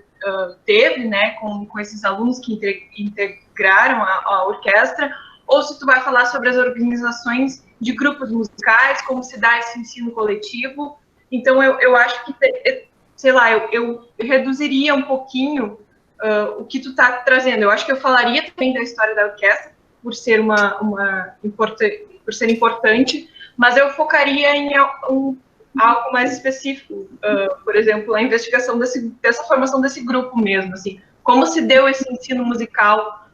teve, né, com esses alunos que integraram a orquestra, ou se tu vai falar sobre as organizações de grupos musicais, como se dá esse ensino coletivo. Então, eu acho que, sei lá, eu reduziria um pouquinho o que tu tá trazendo. Eu acho que eu falaria também da história da orquestra, por ser por ser importante, mas eu focaria em algo mais específico, por exemplo, a investigação dessa formação desse grupo mesmo, assim, como se deu esse ensino musical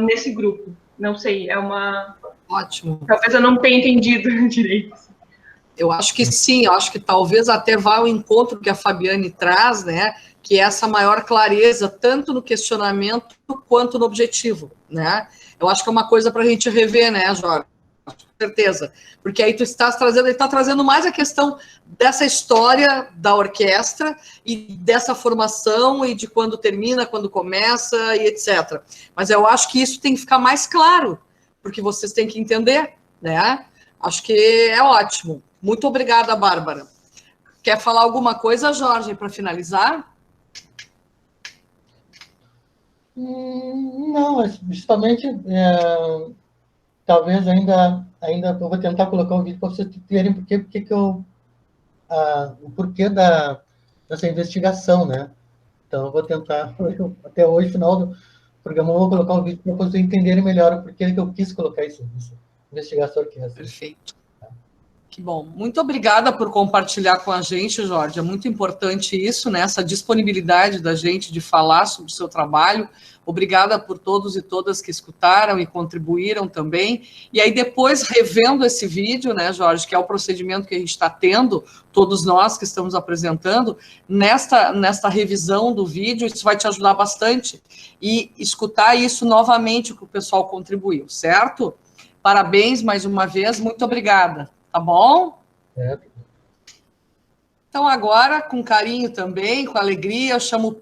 nesse grupo. Não sei, é uma Ótimo. Talvez eu não tenha entendido direito. Eu acho que sim, eu acho que talvez até vá ao encontro que a Fabiane traz, né? Que é essa maior clareza, tanto no questionamento quanto no objetivo, né? Eu acho que é uma coisa para a gente rever, né, Jorge? Com certeza. Porque aí tu estás trazendo, ele está trazendo mais a questão dessa história da orquestra e dessa formação e de quando termina, quando começa e etc. Mas eu acho que isso tem que ficar mais claro, porque vocês têm que entender, né? Acho que é ótimo. Muito obrigada, Bárbara. Quer falar alguma coisa, Jorge, para finalizar? Não, justamente, talvez ainda eu vou tentar colocar um vídeo para vocês verem o porquê dessa investigação, né? Então, eu vou tentar, até hoje, final do programa, eu vou colocar um vídeo para vocês entenderem melhor o porquê que eu quis colocar isso, investigação orquestra. Perfeito. Que bom. Muito obrigada por compartilhar com a gente, Jorge. É muito importante isso, né? Essa disponibilidade da gente de falar sobre o seu trabalho. Obrigada por todos e todas que escutaram e contribuíram também. E aí, depois, revendo esse vídeo, né, Jorge, que é o procedimento que a gente está tendo, todos nós que estamos apresentando, nesta revisão do vídeo, isso vai te ajudar bastante. E escutar isso novamente, que o pessoal contribuiu, certo? Parabéns mais uma vez, muito obrigada. Tá bom? Então, agora, com carinho também, com alegria, eu chamo o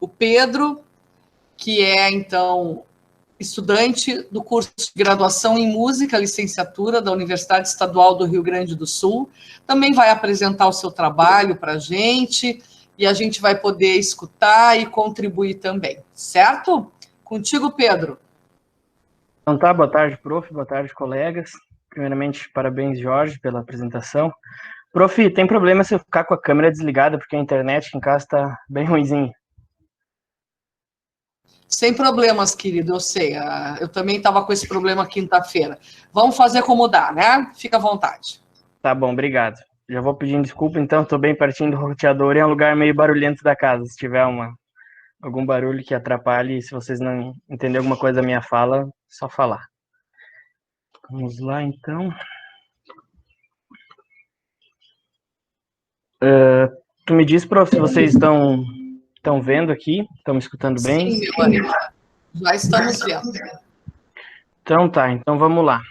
Pedro, que é, então, estudante do curso de graduação em música, licenciatura da Universidade Estadual do Rio Grande do Sul. Também vai apresentar o seu trabalho para a gente, e a gente vai poder escutar e contribuir também, certo? Contigo, Pedro. Então tá, boa tarde, prof, boa tarde, colegas. Primeiramente, parabéns, Jorge, pela apresentação. Prof, tem problema se eu ficar com a câmera desligada, porque a internet aqui em casa está bem ruimzinha. Sem problemas, querido, eu sei. Eu também estava com esse problema quinta-feira. Vamos fazer como dá, né? Fica à vontade. Tá bom, obrigado. Já vou pedindo desculpa, então, estou bem pertinho do roteador e é um lugar meio barulhento da casa. Se tiver algum barulho que atrapalhe, se vocês não entenderem alguma coisa da minha fala, só falar. Vamos lá, então. Tu me diz, prof, se vocês estão vendo aqui, estão me escutando bem? Sim, meu amigo. Já estamos vendo. Então tá, então vamos lá.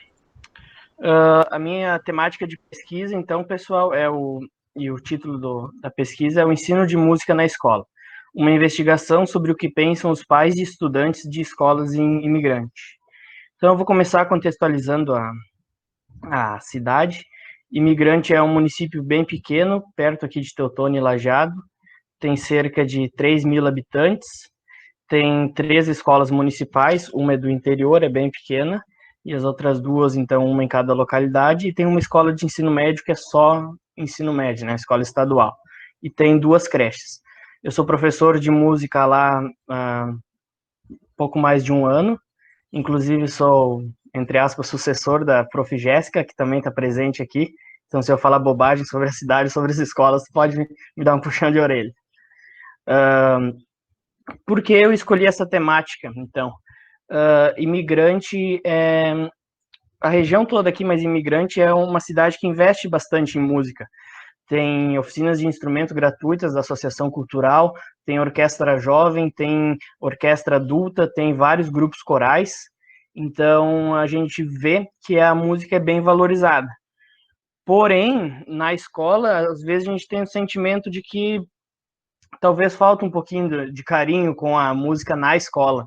A minha temática de pesquisa, então, pessoal, e o título da pesquisa é o ensino de música na escola. Uma investigação sobre o que pensam os pais e estudantes de escolas imigrantes. Então, eu vou começar contextualizando a cidade. Imigrante é um município bem pequeno, perto aqui de Teutônia e Lajeado. Tem cerca de 3.000 habitantes. Tem 3 escolas municipais, uma é do interior, é bem pequena, e as outras 2, então, uma em cada localidade. E tem uma escola de ensino médio que é só ensino médio, né, escola estadual. E tem 2 creches. Eu sou professor de música lá há pouco mais de 1 ano. Inclusive, sou, entre aspas, sucessor da prof. Jéssica, que também está presente aqui. Então, se eu falar bobagem sobre a cidade, sobre as escolas, pode me dar um puxão de orelha. Por que eu escolhi essa temática, então? Imigrante, a região toda aqui, mas Imigrante é uma cidade que investe bastante em música. Tem oficinas de instrumento gratuitas da Associação Cultural, tem orquestra jovem, tem orquestra adulta, tem vários grupos corais. Então, a gente vê que a música é bem valorizada. Porém, na escola, às vezes a gente tem o sentimento de que talvez falta um pouquinho de carinho com a música na escola.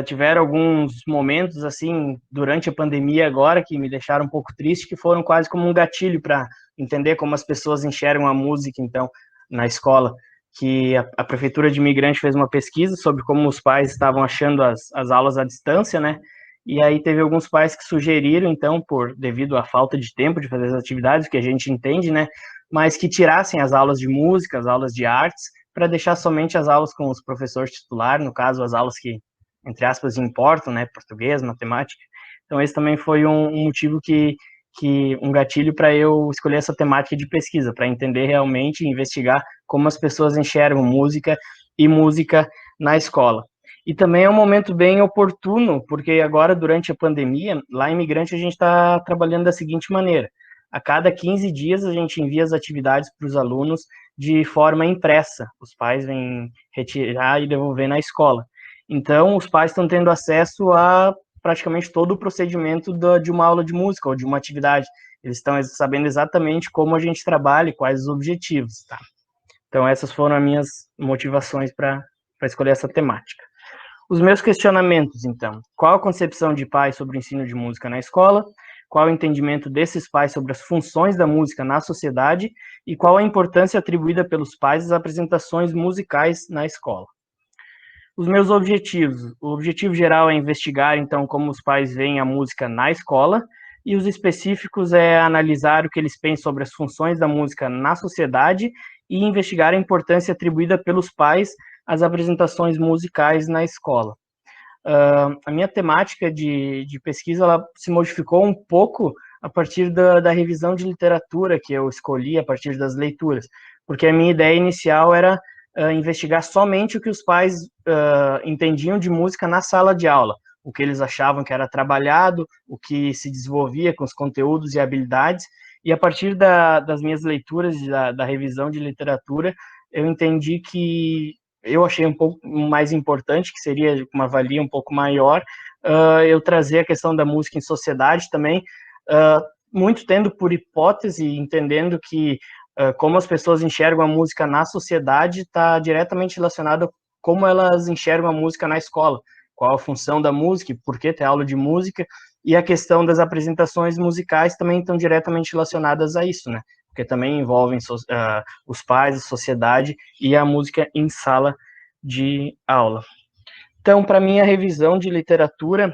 Tiveram alguns momentos, assim, durante a pandemia agora, que me deixaram um pouco triste, que foram quase como um gatilho para entender como as pessoas enxergam a música, então, na escola. Que a Prefeitura de Imigrante fez uma pesquisa sobre como os pais estavam achando as aulas à distância, né? E aí teve alguns pais que sugeriram, então, devido à falta de tempo de fazer as atividades, que a gente entende, né? Mas que tirassem as aulas de música, as aulas de artes, para deixar somente as aulas com os professores titulares, no caso, as aulas que, entre aspas, importam, né? Português, matemática. Então, esse também foi um motivo um gatilho para eu escolher essa temática de pesquisa, para entender realmente e investigar como as pessoas enxergam música e música na escola. E também é um momento bem oportuno, porque agora, durante a pandemia, lá em Imigrante, a gente está trabalhando da seguinte maneira: a cada 15 dias a gente envia as atividades para os alunos de forma impressa. Os pais vêm retirar e devolver na escola. Então, os pais estão tendo acesso a praticamente todo o procedimento de uma aula de música ou de uma atividade. Eles estão sabendo exatamente como a gente trabalha e quais os objetivos, tá? Então, essas foram as minhas motivações para escolher essa temática. Os meus questionamentos, então: qual a concepção de pais sobre o ensino de música na escola? Qual o entendimento desses pais sobre as funções da música na sociedade? E qual a importância atribuída pelos pais às apresentações musicais na escola? Os meus objetivos: o objetivo geral é investigar, então, como os pais veem a música na escola, e os específicos é analisar o que eles pensam sobre as funções da música na sociedade e investigar a importância atribuída pelos pais às apresentações musicais na escola. A minha temática de pesquisa ela se modificou um pouco a partir da revisão de literatura que eu escolhi a partir das leituras, porque a minha ideia inicial era investigar somente o que os pais entendiam de música na sala de aula, o que eles achavam que era trabalhado, o que se desenvolvia com os conteúdos e habilidades, e a partir das minhas leituras, da revisão de literatura, eu entendi que eu achei um pouco mais importante, que seria uma valia um pouco maior, eu trazer a questão da música em sociedade também, muito tendo por hipótese, entendendo que como as pessoas enxergam a música na sociedade está diretamente relacionado a como elas enxergam a música na escola, qual a função da música, por que ter aula de música, e a questão das apresentações musicais também estão diretamente relacionadas a isso, né? Porque também envolvem os pais, a sociedade e a música em sala de aula. Então, para mim, a revisão de literatura,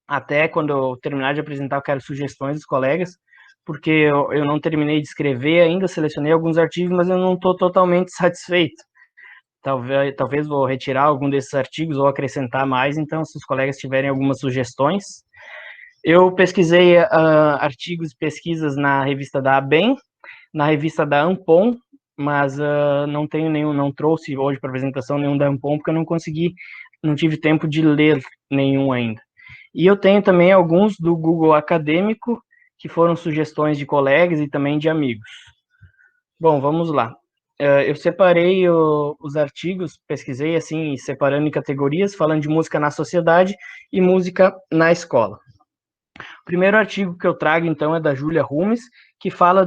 até quando eu terminar de apresentar, eu quero sugestões dos colegas, porque eu não terminei de escrever ainda, selecionei alguns artigos, mas eu não estou totalmente satisfeito. Talvez vou retirar algum desses artigos ou acrescentar mais, então, se os colegas tiverem algumas sugestões. Eu pesquisei artigos e pesquisas na revista da ABEM, na revista da Ampom, mas não tenho nenhum, não trouxe hoje para apresentação nenhum da Ampom, porque eu não tive tempo de ler nenhum ainda. E eu tenho também alguns do Google Acadêmico, que foram sugestões de colegas e também de amigos. Bom, vamos lá. Eu separei os artigos, pesquisei assim, separando em categorias, falando de música na sociedade e música na escola. O primeiro artigo que eu trago, então, é da Júlia Rumes, que fala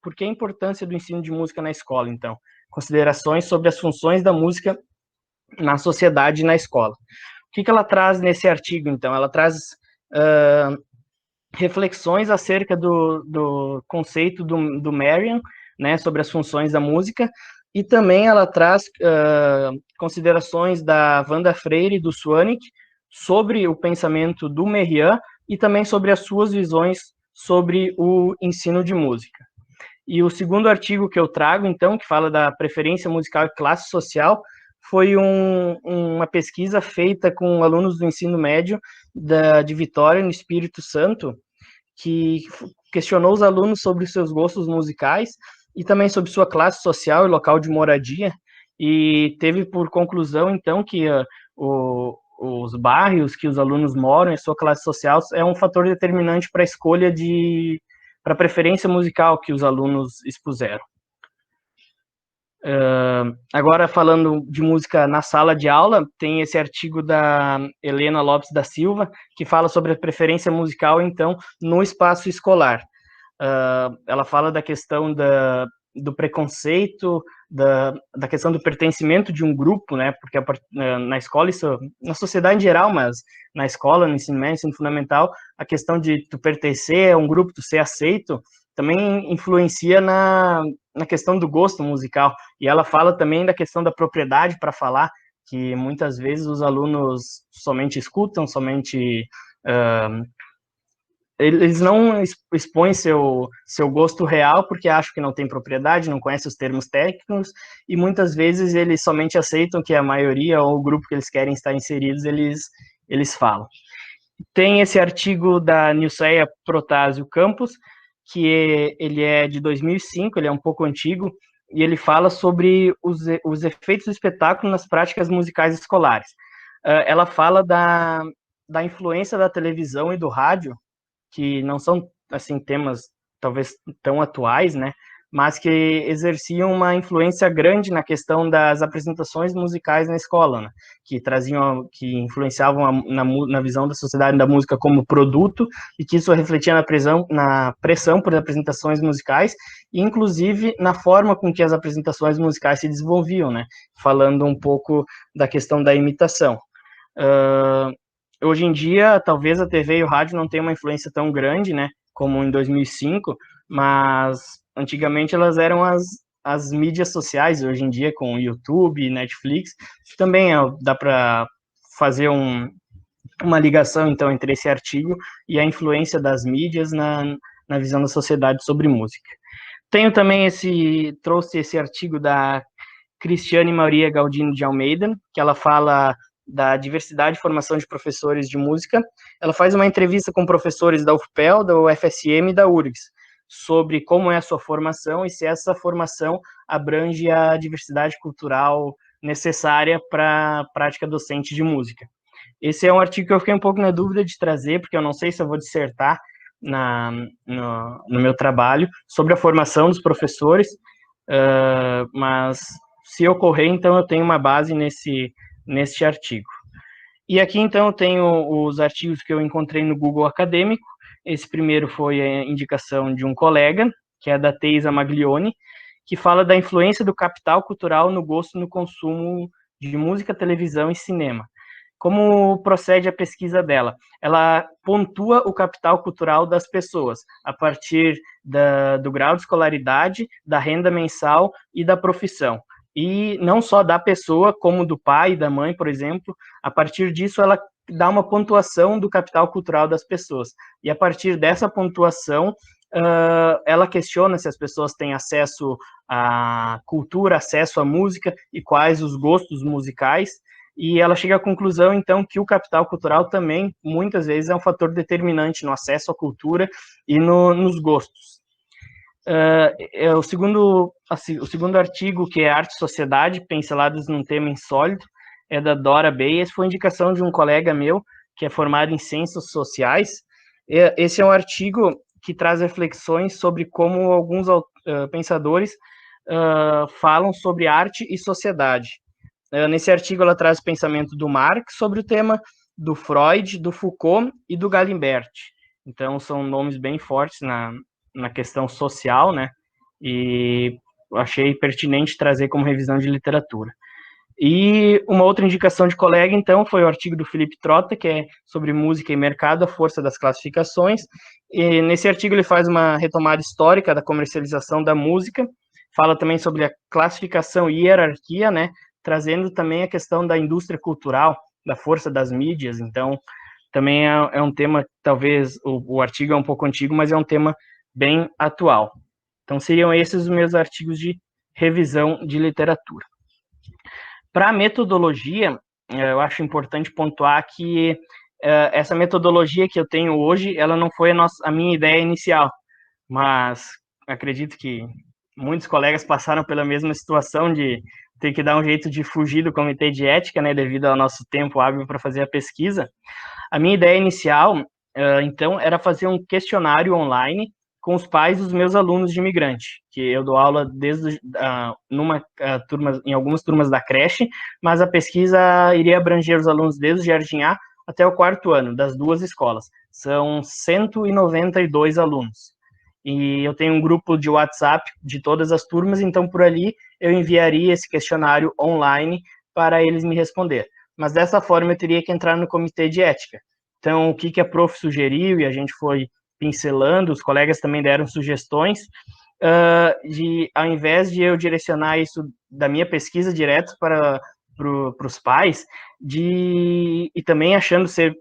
por que a importância do ensino de música na escola, então. Considerações sobre as funções da música na sociedade e na escola. O que ela traz nesse artigo, então? Ela traz reflexões acerca do conceito do Merriam, né, sobre as funções da música, e também ela traz considerações da Wanda Freire e do Swanik sobre o pensamento do Merriam e também sobre as suas visões sobre o ensino de música. E o segundo artigo que eu trago, então, que fala da preferência musical e classe social, foi uma pesquisa feita com alunos do ensino médio de Vitória, no Espírito Santo, que questionou os alunos sobre os seus gostos musicais e também sobre sua classe social e local de moradia, e teve por conclusão, então, que os bairros que os alunos moram e sua classe social é um fator determinante para a escolha para a preferência musical que os alunos expuseram. Agora, falando de música na sala de aula, tem esse artigo da Helena Lopes da Silva, que fala sobre a preferência musical, então, no espaço escolar. Ela fala da questão do preconceito, da questão do pertencimento de um grupo, né, porque na escola, isso, na sociedade em geral, mas na escola, no ensino médio, no ensino fundamental, a questão de tu pertencer a um grupo, tu ser aceito, também influencia na questão do gosto musical, e ela fala também da questão da propriedade para falar, que muitas vezes os alunos somente escutam, somente eles não expõem seu gosto real porque acham que não tem propriedade, não conhecem os termos técnicos, e muitas vezes eles somente aceitam que a maioria ou o grupo que eles querem estar inseridos, eles falam. Tem esse artigo da Nilceia Protásio Campos, que ele é de 2005, ele é um pouco antigo, e ele fala sobre os efeitos do espetáculo nas práticas musicais escolares. ela fala da influência da televisão e do rádio, que não são, assim, temas talvez tão atuais, né, mas que exerciam uma influência grande na questão das apresentações musicais na escola, né, que influenciavam na visão da sociedade da música como produto, e que isso refletia na pressão por apresentações musicais, e inclusive na forma com que as apresentações musicais se desenvolviam, né, falando um pouco da questão da imitação. Hoje em dia, talvez a TV e o rádio não tenham uma influência tão grande, né, como em 2005, mas antigamente elas eram as mídias sociais. Hoje em dia, com YouTube, Netflix, também dá para fazer uma ligação, então, entre esse artigo e a influência das mídias na visão da sociedade sobre música. Tenho também trouxe esse artigo da Cristiane Maria Galdino de Almeida, que ela fala da diversidade e formação de professores de música. Ela faz uma entrevista com professores da UFPEL, da UFSM e da URGS, sobre como é a sua formação e se essa formação abrange a diversidade cultural necessária para a prática docente de música. Esse é um artigo que eu fiquei um pouco na dúvida de trazer, porque eu não sei se eu vou dissertar no meu trabalho sobre a formação dos professores, mas se ocorrer, então eu tenho uma base neste artigo. E aqui, então, eu tenho os artigos que eu encontrei no Google Acadêmico. Esse primeiro foi a indicação de um colega, que é da Teisa Maglione, que fala da influência do capital cultural no gosto no consumo de música, televisão e cinema. Como procede a pesquisa dela? Ela pontua o capital cultural das pessoas a partir do grau de escolaridade, da renda mensal e da profissão. E não só da pessoa, como do pai e da mãe, por exemplo. A partir disso, ela dá uma pontuação do capital cultural das pessoas. E a partir dessa pontuação, ela questiona se as pessoas têm acesso à cultura, acesso à música e quais os gostos musicais. E ela chega à conclusão, então, que o capital cultural também, muitas vezes, é um fator determinante no acesso à cultura e nos gostos. O segundo artigo, que é Arte e Sociedade, pinceladas num tema insólito, é da Dora Bey. Esse foi indicação de um colega meu, que é formado em Ciências Sociais. Esse é um artigo que traz reflexões sobre como alguns pensadores falam sobre arte e sociedade. Nesse artigo, ela traz o pensamento do Marx sobre o tema, do Freud, do Foucault e do Galimberti. Então, são nomes bem fortes na questão social, né? E achei pertinente trazer como revisão de literatura. E uma outra indicação de colega, então, foi o artigo do Felipe Trota, que é sobre música e mercado, a força das classificações. E nesse artigo ele faz uma retomada histórica da comercialização da música, fala também sobre a classificação e hierarquia, né? Trazendo também a questão da indústria cultural, da força das mídias. Então, também é um tema, talvez, o artigo é um pouco antigo, mas é um tema bem atual. Então, seriam esses os meus artigos de revisão de literatura. Para a metodologia, eu acho importante pontuar que essa metodologia que eu tenho hoje, ela não foi a minha ideia inicial, mas acredito que muitos colegas passaram pela mesma situação de ter que dar um jeito de fugir do comitê de ética, né, devido ao nosso tempo hábil para fazer a pesquisa. A minha ideia inicial, então, era fazer um questionário online com os pais dos meus alunos de imigrante, que eu dou aula desde em algumas turmas da creche, mas a pesquisa iria abranger os alunos desde o Jardim A até o 4º ano, das 2 escolas. São 192 alunos. E eu tenho um grupo de WhatsApp de todas as turmas, então por ali eu enviaria esse questionário online para eles me responder. Mas dessa forma eu teria que entrar no comitê de ética. Então, o que a prof sugeriu, e a gente foi pincelando, os colegas também deram sugestões, ao invés de eu direcionar isso da minha pesquisa direto para os pais, e também achando ser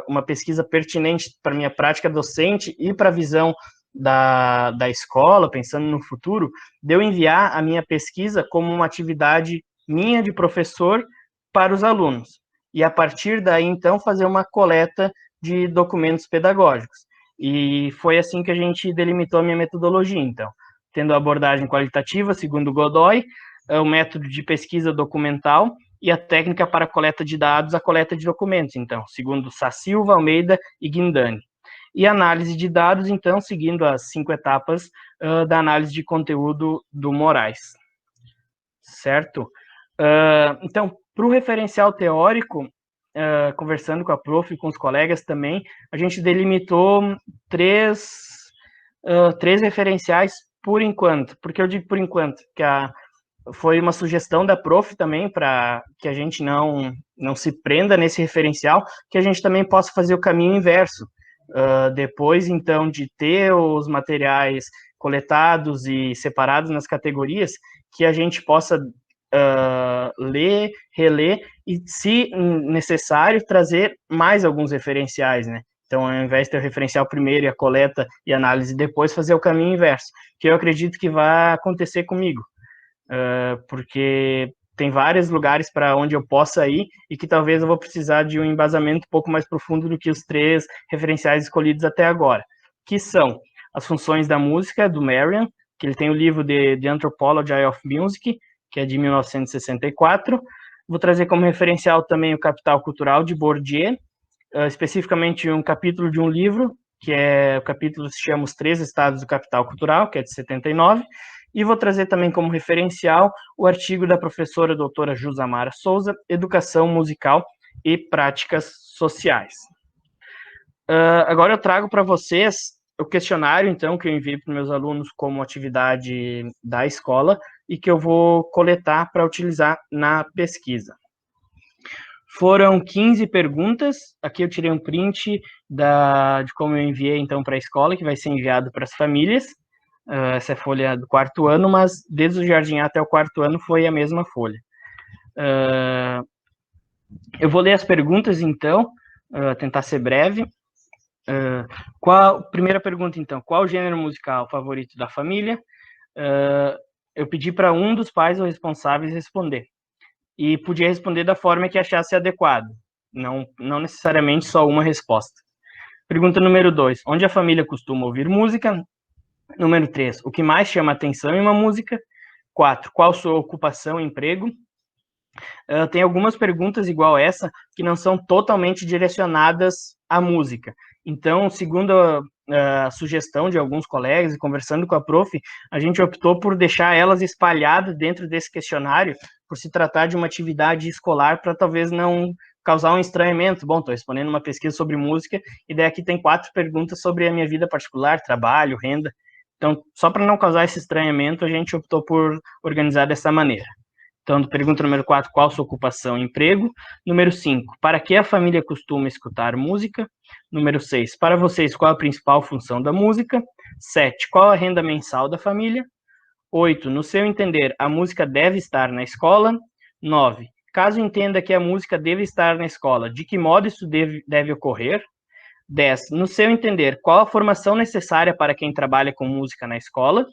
uma pesquisa pertinente para a minha prática docente e para a visão da escola, pensando no futuro, de eu enviar a minha pesquisa como uma atividade minha de professor para os alunos. E a partir daí, então, fazer uma coleta de documentos pedagógicos. E foi assim que a gente delimitou a minha metodologia, então. Tendo a abordagem qualitativa, segundo Godoy, o método de pesquisa documental, e a técnica para a coleta de dados, a coleta de documentos, então, segundo Sá Silva, Almeida e Guindani. E análise de dados, então, seguindo as 5 etapas da análise de conteúdo do Moraes. Certo? Então, para o referencial teórico, conversando com a prof e com os colegas também, a gente delimitou três referenciais por enquanto. Por que eu digo por enquanto? Que foi uma sugestão da prof também, para que a gente não se prenda nesse referencial, que a gente também possa fazer o caminho inverso. Depois, então, de ter os materiais coletados e separados nas categorias, que a gente possa ler, reler e, se necessário, trazer mais alguns referenciais, né? Então, ao invés de ter o referencial primeiro e a coleta e análise depois, fazer o caminho inverso, que eu acredito que vai acontecer comigo, porque tem vários lugares para onde eu possa ir e que talvez eu vou precisar de um embasamento um pouco mais profundo do que os 3 referenciais escolhidos até agora, que são as funções da música, do Merriam, que ele tem o livro The Anthropology of Music, que é de 1964. Vou trazer como referencial também o Capital Cultural, de Bourdieu, especificamente um capítulo de um livro, que o capítulo se chama Os 3 Estados do Capital Cultural, que é de 79, e vou trazer também como referencial o artigo da professora doutora Jusamara Souza, Educação Musical e Práticas Sociais. Agora eu trago para vocês o questionário, então, que eu enviei para os meus alunos como atividade da escola e que eu vou coletar para utilizar na pesquisa. Foram 15 perguntas, aqui eu tirei um print de como eu enviei, então, para a escola, que vai ser enviado para as famílias. Essa é a folha do 4º ano, mas desde o jardim até o 4º ano foi a mesma folha. Eu vou ler as perguntas, então, tentar ser breve. Primeira pergunta, então, qual o gênero musical favorito da família? Eu pedi para um dos pais ou responsáveis responder. E podia responder da forma que achasse adequado, não necessariamente só uma resposta. Pergunta número 2, onde a família costuma ouvir música? Número 3, o que mais chama atenção em uma música? 4, qual sua ocupação e emprego? Tem algumas perguntas igual essa, que não são totalmente direcionadas à música. Então, segundo a sugestão de alguns colegas, e conversando com a prof, a gente optou por deixar elas espalhadas dentro desse questionário, por se tratar de uma atividade escolar, para talvez não causar um estranhamento. Bom, estou respondendo uma pesquisa sobre música, e daí aqui tem 4 perguntas sobre a minha vida particular, trabalho, renda. Então, só para não causar esse estranhamento, a gente optou por organizar dessa maneira. Então, pergunta número 4, qual sua ocupação e emprego? Número 5, para que a família costuma escutar música? Número 6, para vocês, qual a principal função da música? 7, qual a renda mensal da família? 8, no seu entender, a música deve estar na escola? 9, caso entenda que a música deve estar na escola, de que modo isso deve ocorrer? 10, no seu entender, qual a formação necessária para quem trabalha com música na escola?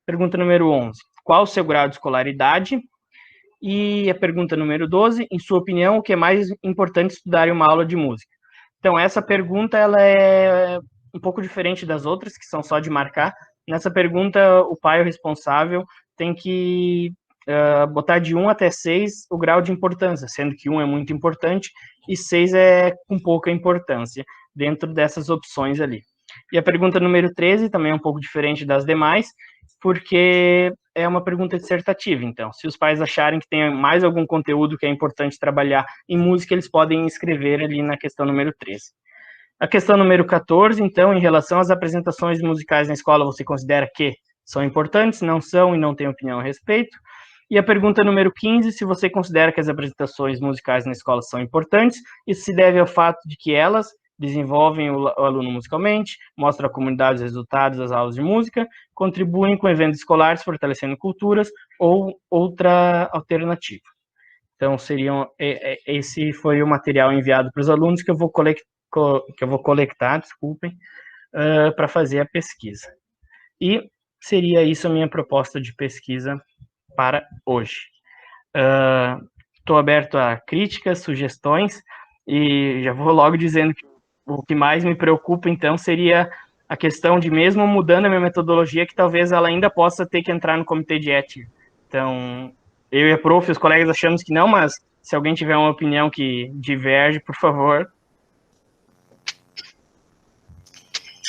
Pergunta número 11, qual o seu grau de escolaridade? E a pergunta número 12, em sua opinião, o que é mais importante estudar em uma aula de música? Então, essa pergunta ela é um pouco diferente das outras, que são só de marcar. Nessa pergunta, o pai, o responsável, tem que botar de 1 até 6 o grau de importância, sendo que 1 é muito importante e 6 é com pouca importância, dentro dessas opções ali. E a pergunta número 13 também é um pouco diferente das demais, porque é uma pergunta dissertativa. Então, se os pais acharem que tem mais algum conteúdo que é importante trabalhar em música, eles podem escrever ali na questão número 13. A questão número 14, então, em relação às apresentações musicais na escola, você considera que são importantes, não são e não tem opinião a respeito? E a pergunta número 15, se você considera que as apresentações musicais na escola são importantes, isso se deve ao fato de que elas desenvolvem o aluno musicalmente, mostram à comunidade os resultados das aulas de música, contribuem com eventos escolares, fortalecendo culturas, ou outra alternativa. Então, esse foi o material enviado para os alunos que eu vou coletar, desculpem, para fazer a pesquisa. E seria isso a minha proposta de pesquisa para hoje. Estou aberto a críticas, sugestões, e já vou logo dizendo que o que mais me preocupa, então, seria a questão de, mesmo mudando a minha metodologia, que talvez ela ainda possa ter que entrar no comitê de ética. Então, eu e a prof, os colegas, achamos que não, mas Se alguém tiver uma opinião que diverge, por favor.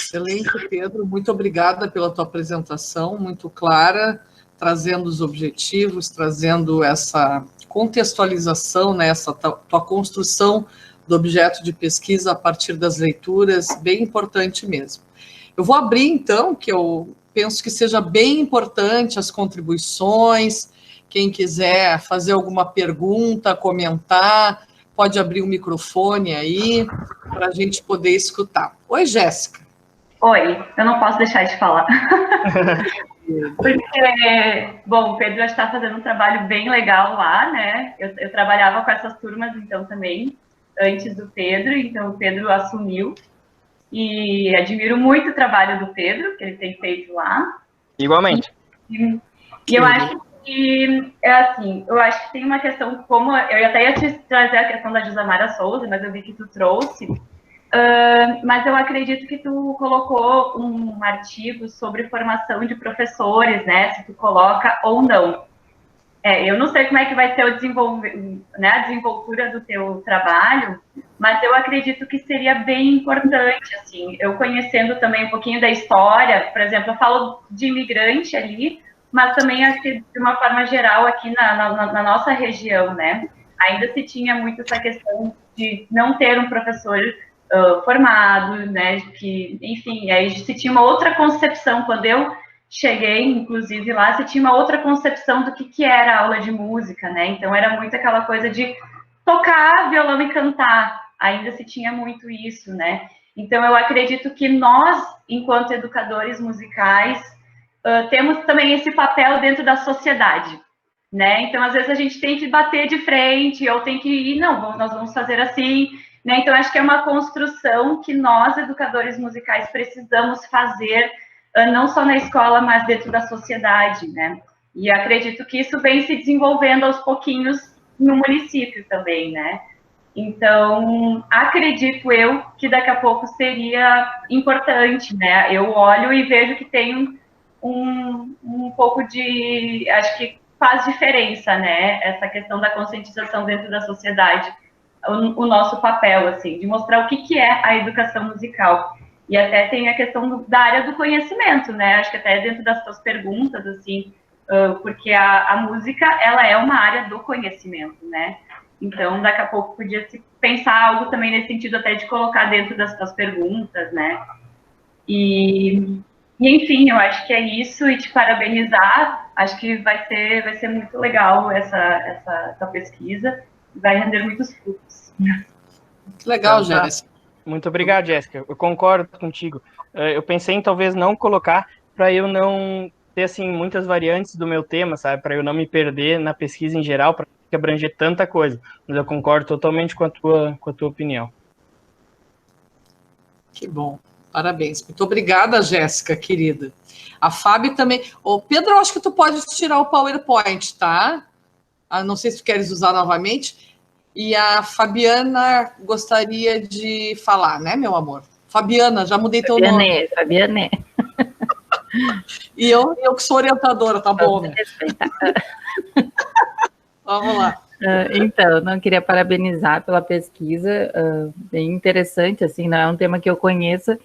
Excelente, Pedro. Muito obrigada pela tua apresentação, muito clara, trazendo os objetivos, trazendo essa contextualização, né, essa tua construção do objeto de pesquisa a partir das leituras, bem importante mesmo. Eu vou abrir, então, que eu penso que seja bem importante as contribuições, quem quiser fazer alguma pergunta, comentar, pode abrir o microfone aí, para a gente poder escutar. Oi, Jéssica. Oi, eu não posso deixar de falar. Porque, bom, o Pedro já está fazendo um trabalho bem legal lá, né? Eu trabalhava com essas turmas, então, também, antes do Pedro, então o Pedro assumiu. E admiro muito o trabalho do Pedro, que ele tem feito lá. Igualmente. E eu acho que, eu acho que tem uma questão, como eu até ia te trazer a questão da Josamara Souza, mas eu vi que tu trouxe. Mas eu acredito que tu colocou um artigo sobre formação de professores, né? Se tu coloca ou não. Eu não sei como é que vai ser a desenvoltura do teu trabalho, mas eu acredito que seria bem importante, assim, eu conhecendo também um pouquinho da história, por exemplo, eu falo de imigrante ali, mas também de uma forma geral aqui na nossa região, né? Ainda se tinha muito essa questão de não ter um professor formado, né? Que, enfim, aí se tinha uma outra concepção quando eu cheguei, inclusive, lá, se tinha uma outra concepção do que era aula de música, né? Então, era muito aquela coisa de tocar violão e cantar. Ainda se tinha muito isso, né? Então, eu acredito que nós, enquanto educadores musicais, temos também esse papel dentro da sociedade, né? Então, às vezes, a gente tem que bater de frente, ou tem que ir, não, nós vamos fazer assim, né? Então, acho que é uma construção que nós, educadores musicais, precisamos fazer, não só na escola, mas dentro da sociedade, né? E acredito que isso vem se desenvolvendo aos pouquinhos no município também, né? Então, acredito eu que daqui a pouco seria importante, né? Eu olho e vejo que tem um pouco de... Acho que faz diferença, né? Essa questão da conscientização dentro da sociedade, o nosso papel, assim, de mostrar o que é a educação musical. E até tem a questão da área do conhecimento, né? Acho que até dentro das suas perguntas, assim, porque a música, ela é uma área do conhecimento, né? Então, daqui a pouco podia se pensar algo também nesse sentido, até de colocar dentro das suas perguntas, né? E enfim, eu acho que é isso, e te parabenizar, acho que vai ser muito legal essa pesquisa, vai render muitos frutos. Legal, Jéssica. Muito obrigado, Jéssica. Eu concordo contigo. Eu pensei em talvez não colocar para eu não ter assim muitas variantes do meu tema, sabe? Para eu não me perder na pesquisa em geral, para abranger tanta coisa. Mas eu concordo totalmente com a tua opinião. Que bom. Parabéns. Muito obrigada, Jéssica, querida. A Fábio também. Ô, Pedro, eu acho que tu pode tirar o PowerPoint, tá? Não sei se tu queres usar novamente. E a Fabiana gostaria de falar, né, meu amor? Fabiana, já mudei teu nome. Fabiane. E eu que sou orientadora, tá bom, né? Vamos lá. Então, não queria parabenizar pela pesquisa, bem interessante, assim, não é um tema que eu conheça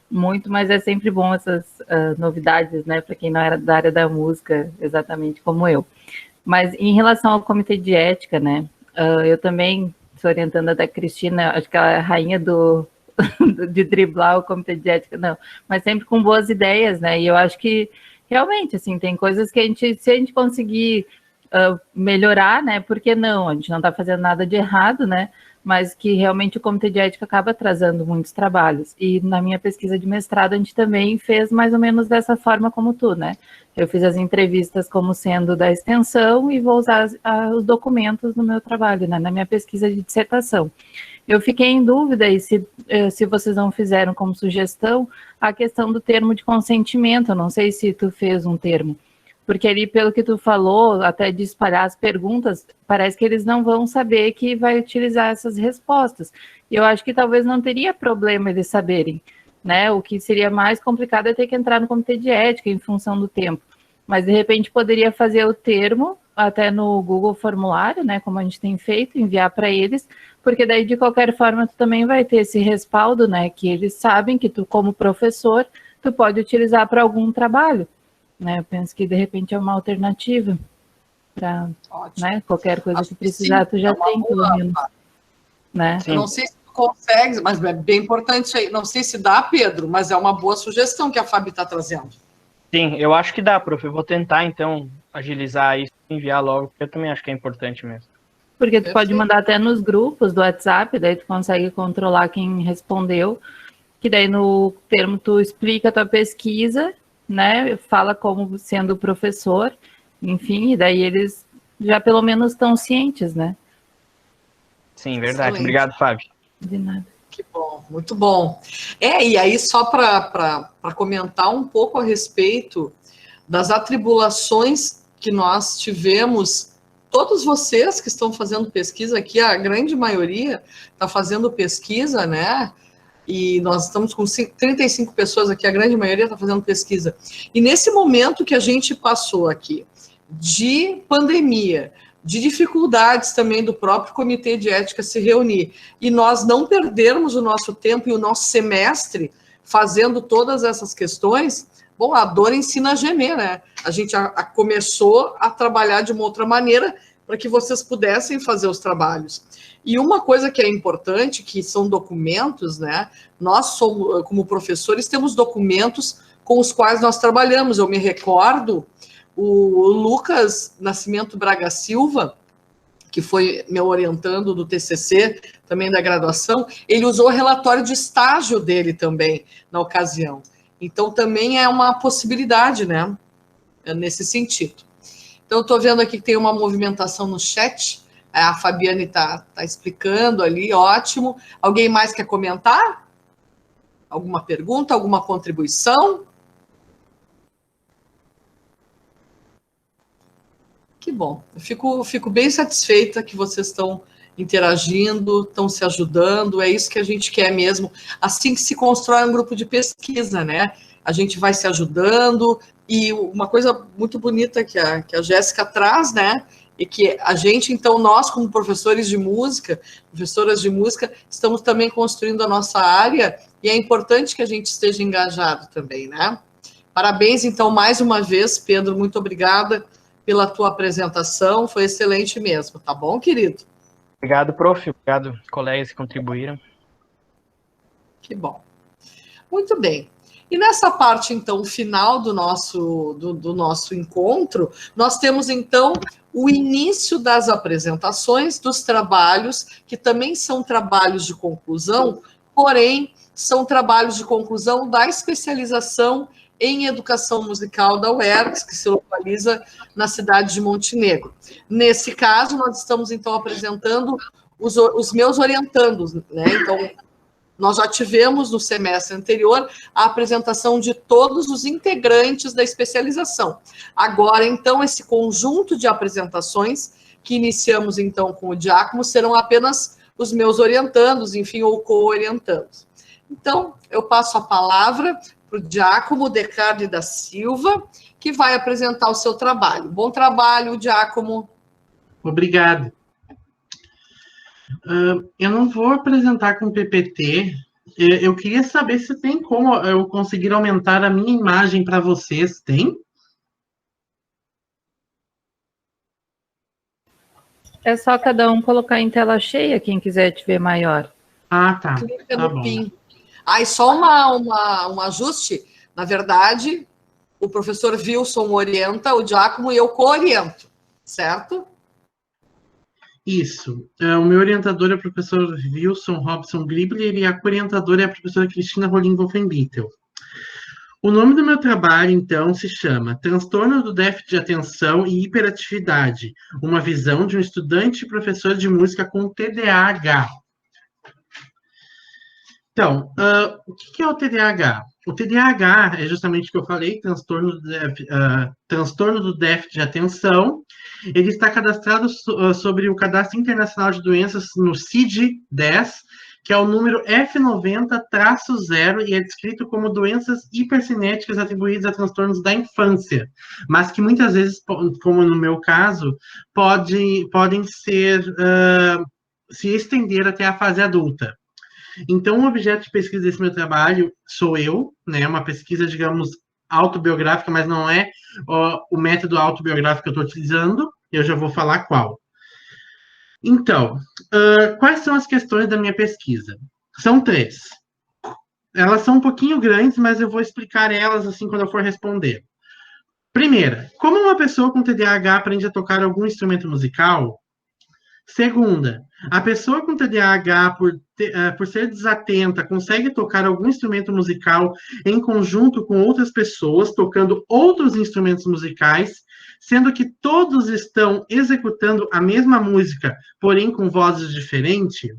muito, mas é sempre bom essas novidades, né, para quem não era da área da música, exatamente como eu. Mas em relação ao comitê de ética, né, eu também sou orientanda da Cristina, acho que ela é a rainha de driblar o comitê de ética, não, mas sempre com boas ideias, né, e eu acho que realmente, assim, tem coisas que se a gente conseguir melhorar, né, por que não? A gente não está fazendo nada de errado, né, mas que realmente o comitê de ética acaba trazendo muitos trabalhos. E na minha pesquisa de mestrado, a gente também fez mais ou menos dessa forma como tu, né? Eu fiz as entrevistas como sendo da extensão e vou usar os documentos no meu trabalho, né? Na minha pesquisa de dissertação. Eu fiquei em dúvida, e se vocês não fizeram como sugestão, a questão do termo de consentimento. Eu não sei se tu fez um termo, porque ali, pelo que tu falou, até de espalhar as perguntas, parece que eles não vão saber que vai utilizar essas respostas. E eu acho que talvez não teria problema eles saberem, né? O que seria mais complicado é ter que entrar no comitê de ética em função do tempo. Mas, de repente, poderia fazer o termo, até no Google Formulário, né, como a gente tem feito, enviar para eles, porque daí, de qualquer forma, tu também vai ter esse respaldo, né, que eles sabem que tu, como professor, tu pode utilizar para algum trabalho, né, eu penso que, de repente, é uma alternativa para, né, qualquer coisa que precisar, tu já tem, pelo menos, né. Eu não sei se tu consegue, mas é bem importante isso aí, não sei se dá, Pedro, mas é uma boa sugestão que a Fabi está trazendo. Sim, eu acho que dá, prof. Eu vou tentar, então, agilizar isso e enviar logo, porque eu também acho que é importante mesmo. Porque tu pode mandar até nos grupos do WhatsApp, daí tu consegue controlar quem respondeu, que daí no termo tu explica a tua pesquisa, né, fala como sendo professor, enfim, e daí eles já pelo menos estão cientes, né? Sim, verdade. Excelente. Obrigado, Fábio. De nada. Que bom, muito bom. E aí, só para comentar um pouco a respeito das atribulações que nós tivemos, todos vocês que estão fazendo pesquisa aqui, a grande maioria está fazendo pesquisa, né? E nós estamos com 35 pessoas aqui, a grande maioria está fazendo pesquisa. E nesse momento que a gente passou aqui, de pandemia, de dificuldades também do próprio Comitê de Ética se reunir, e nós não perdermos o nosso tempo e o nosso semestre fazendo todas essas questões, bom, a dor ensina a gemer, né? A gente começou a trabalhar de uma outra maneira para que vocês pudessem fazer os trabalhos. E uma coisa que é importante, que são documentos, né? Nós, somos, como professores, temos documentos com os quais nós trabalhamos. Eu me recordo, o Lucas Nascimento Braga Silva, que foi meu orientando do TCC, também da graduação, ele usou o relatório de estágio dele também, na ocasião. Então, também é uma possibilidade, né, nesse sentido. Então, eu estou vendo aqui que tem uma movimentação no chat, a Fabiane está explicando ali, ótimo. Alguém mais quer comentar? Alguma pergunta, alguma contribuição? Que bom, eu fico bem satisfeita que vocês estão interagindo, estão se ajudando, é isso que a gente quer mesmo, assim que se constrói um grupo de pesquisa, né? A gente vai se ajudando, e uma coisa muito bonita que a Jéssica traz, né? E que a gente, então, nós como professores de música, professoras de música, estamos também construindo a nossa área, e é importante que a gente esteja engajado também, né? Parabéns, então, mais uma vez, Pedro, muito obrigada pela tua apresentação, foi excelente mesmo, tá bom, querido? Obrigado, prof. Obrigado, colegas que contribuíram. Que bom. Muito bem. E nessa parte, então, final do nosso encontro, nós temos, então, o início das apresentações dos trabalhos, que também são trabalhos de conclusão, porém, são trabalhos de conclusão da especialização em educação musical da UERGS, que se localiza na cidade de Montenegro. Nesse caso, nós estamos, então, apresentando os meus orientandos, né? Então, nós já tivemos no semestre anterior a apresentação de todos os integrantes da especialização. Agora, então, esse conjunto de apresentações, que iniciamos, então, com o Giacomo, serão apenas os meus orientandos, enfim, ou co-orientandos. Então, eu passo a palavra para o Giacomo Decardi da Silva, que vai apresentar o seu trabalho. Bom trabalho, Giacomo. Obrigado. Eu não vou apresentar com PPT. Eu queria saber se tem como eu conseguir aumentar a minha imagem para vocês. Tem? É só cada um colocar em tela cheia, quem quiser te ver maior. Ah, tá. Clica Tá no bom. PIN. E só um ajuste. Na verdade, o professor Wilson orienta, o Giacomo e eu co-oriento, certo? Isso. O meu orientador é o professor Wilson Robson Gribler e a co-orientadora é a professora Cristina Rolim Wolfenbittel. O nome do meu trabalho, então, se chama Transtorno do Déficit de Atenção e Hiperatividade, uma visão de um estudante e professor de música com TDAH. Então, o que é o TDAH? O TDAH é justamente o que eu falei, transtorno do déficit de atenção. Ele está cadastrado sobre o Cadastro Internacional de Doenças no CID-10, que é o número F90-0 e é descrito como doenças hipercinéticas atribuídas a transtornos da infância, mas que muitas vezes, como no meu caso, podem se estender até a fase adulta. Então, o objeto de pesquisa desse meu trabalho sou eu, né? Uma pesquisa, digamos, autobiográfica, mas não é o método autobiográfico que eu estou utilizando, eu já vou falar qual. Então, quais são as questões da minha pesquisa? São 3. Elas são um pouquinho grandes, mas eu vou explicar elas assim quando eu for responder. Primeira, como uma pessoa com TDAH aprende a tocar algum instrumento musical? Segunda, a pessoa com TDAH, por ser desatenta, consegue tocar algum instrumento musical em conjunto com outras pessoas, tocando outros instrumentos musicais, sendo que todos estão executando a mesma música, porém com vozes diferentes?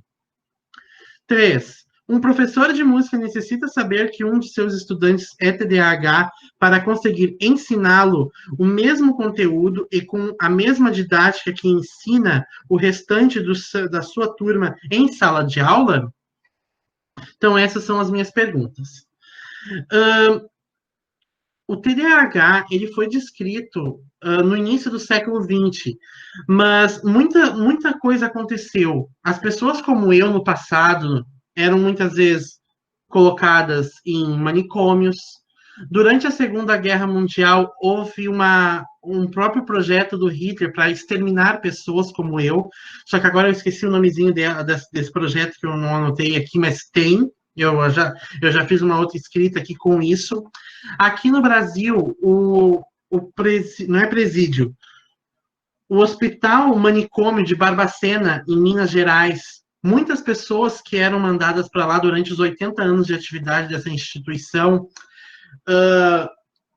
3. Um professor de música necessita saber que um de seus estudantes é TDAH para conseguir ensiná-lo o mesmo conteúdo e com a mesma didática que ensina o restante da sua turma em sala de aula? Então, essas são as minhas perguntas. O TDAH ele foi descrito no início do século XX, mas muita coisa aconteceu. As pessoas como eu no passado eram muitas vezes colocadas em manicômios. Durante a Segunda Guerra Mundial, houve um próprio projeto do Hitler para exterminar pessoas como eu, só que agora eu esqueci o nomezinho desse projeto, que eu não anotei aqui, mas tem. Eu já fiz uma outra escrita aqui com isso. Aqui no Brasil, não é presídio, o Hospital Manicômio de Barbacena, em Minas Gerais, muitas pessoas que eram mandadas para lá durante os 80 anos de atividade dessa instituição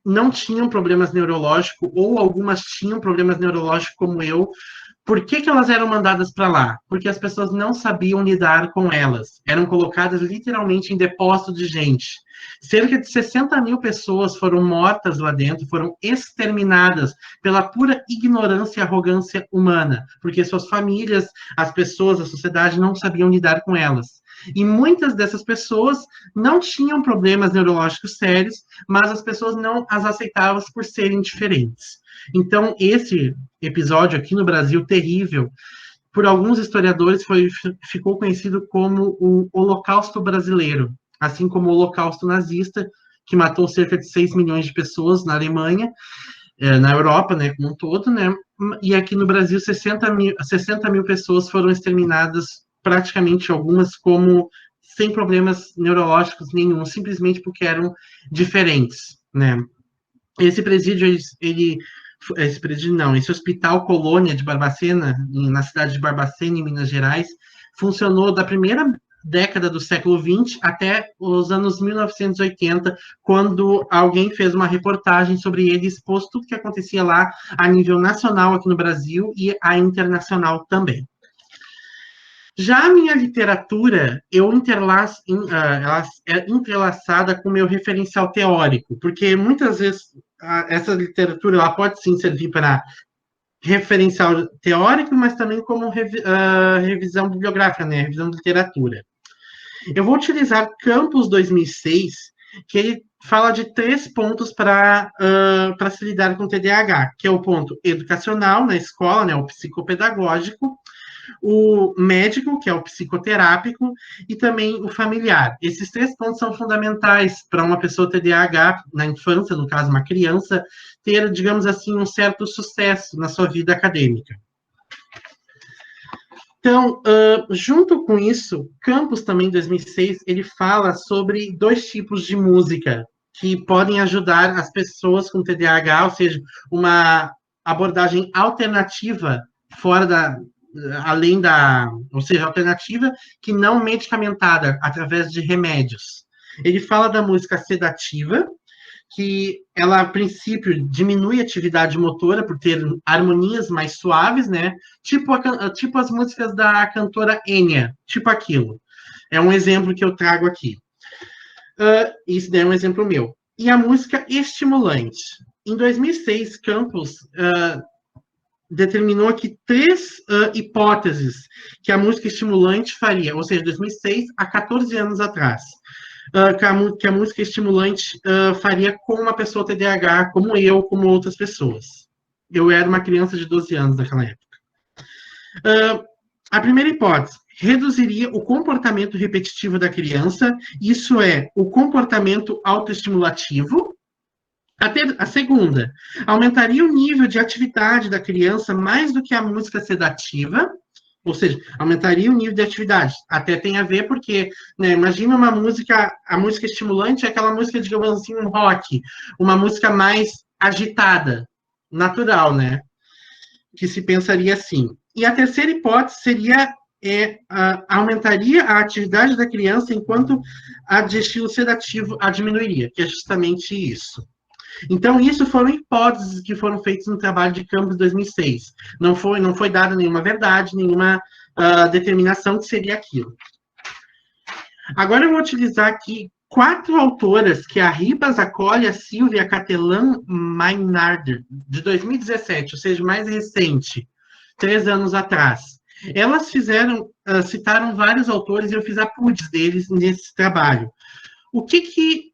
não tinham problemas neurológicos, ou algumas tinham problemas neurológicos como eu. Por que elas eram mandadas para lá? Porque as pessoas não sabiam lidar com elas. Eram colocadas literalmente em depósito de gente. Cerca de 60 mil pessoas foram mortas lá dentro, foram exterminadas pela pura ignorância e arrogância humana, porque suas famílias, as pessoas, a sociedade não sabiam lidar com elas. E muitas dessas pessoas não tinham problemas neurológicos sérios, mas as pessoas não as aceitavam por serem diferentes. Então, esse episódio aqui no Brasil, terrível, por alguns historiadores ficou conhecido como o Holocausto Brasileiro, assim como o Holocausto Nazista, que matou cerca de 6 milhões de pessoas na Alemanha, na Europa, né, como um todo, né, e aqui no Brasil 60 mil pessoas foram exterminadas, praticamente algumas sem problemas neurológicos nenhum, simplesmente porque eram diferentes, né. Esse presídio, esse hospital colônia de Barbacena, na cidade de Barbacena, em Minas Gerais, funcionou da primeira década do século XX até os anos 1980, quando alguém fez uma reportagem sobre ele, expôs tudo que acontecia lá a nível nacional aqui no Brasil e a internacional também. Já a minha literatura, ela é entrelaçada com o meu referencial teórico, porque muitas vezes essa literatura ela pode sim servir para referencial teórico, mas também como revisão bibliográfica, né? Revisão de literatura. Eu vou utilizar Campos 2006, que ele fala de 3 pontos para se lidar com o TDAH, que é o ponto educacional na escola, né? O psicopedagógico, o médico, que é o psicoterápico, e também o familiar. Esses 3 pontos são fundamentais para uma pessoa TDAH, na infância, no caso, uma criança, ter, digamos assim, um certo sucesso na sua vida acadêmica. Então, junto com isso, Campos, também, em 2006, ele fala sobre 2 tipos de música que podem ajudar as pessoas com TDAH, ou seja, uma abordagem alternativa ou seja, alternativa que não medicamentada, através de remédios. Ele fala da música sedativa, que ela, a princípio, diminui a atividade motora por ter harmonias mais suaves, né? Tipo as músicas da cantora Enya, tipo aquilo. É um exemplo que eu trago aqui. Isso daí é um exemplo meu. E a música estimulante. Em 2006, Campos determinou aqui 3 hipóteses que a música estimulante faria, ou seja, 2006 a 14 anos atrás, que a música estimulante faria com uma pessoa TDAH, como eu, como outras pessoas. Eu era uma criança de 12 anos naquela época. A primeira hipótese, reduziria o comportamento repetitivo da criança, isso é, o comportamento autoestimulativo. A segunda, aumentaria o nível de atividade da criança mais do que a música sedativa, ou seja, aumentaria o nível de atividade. Até tem a ver porque, né, imagina uma música, a música estimulante é aquela música, digamos assim, um rock, uma música mais agitada, natural, né? Que se pensaria assim. E a terceira hipótese seria aumentaria a atividade da criança enquanto a de estilo sedativo a diminuiria, que é justamente isso. Então, isso foram hipóteses que foram feitas no trabalho de campo de 2006. Não foi dada nenhuma verdade, nenhuma determinação que seria aquilo. Agora eu vou utilizar aqui 4 autoras, que é a Ribas, a Colli, a Silvia, a Catelan Maynard, de 2017, ou seja, mais recente, 3 anos atrás. Elas citaram vários autores e eu fiz apuntes deles nesse trabalho. O que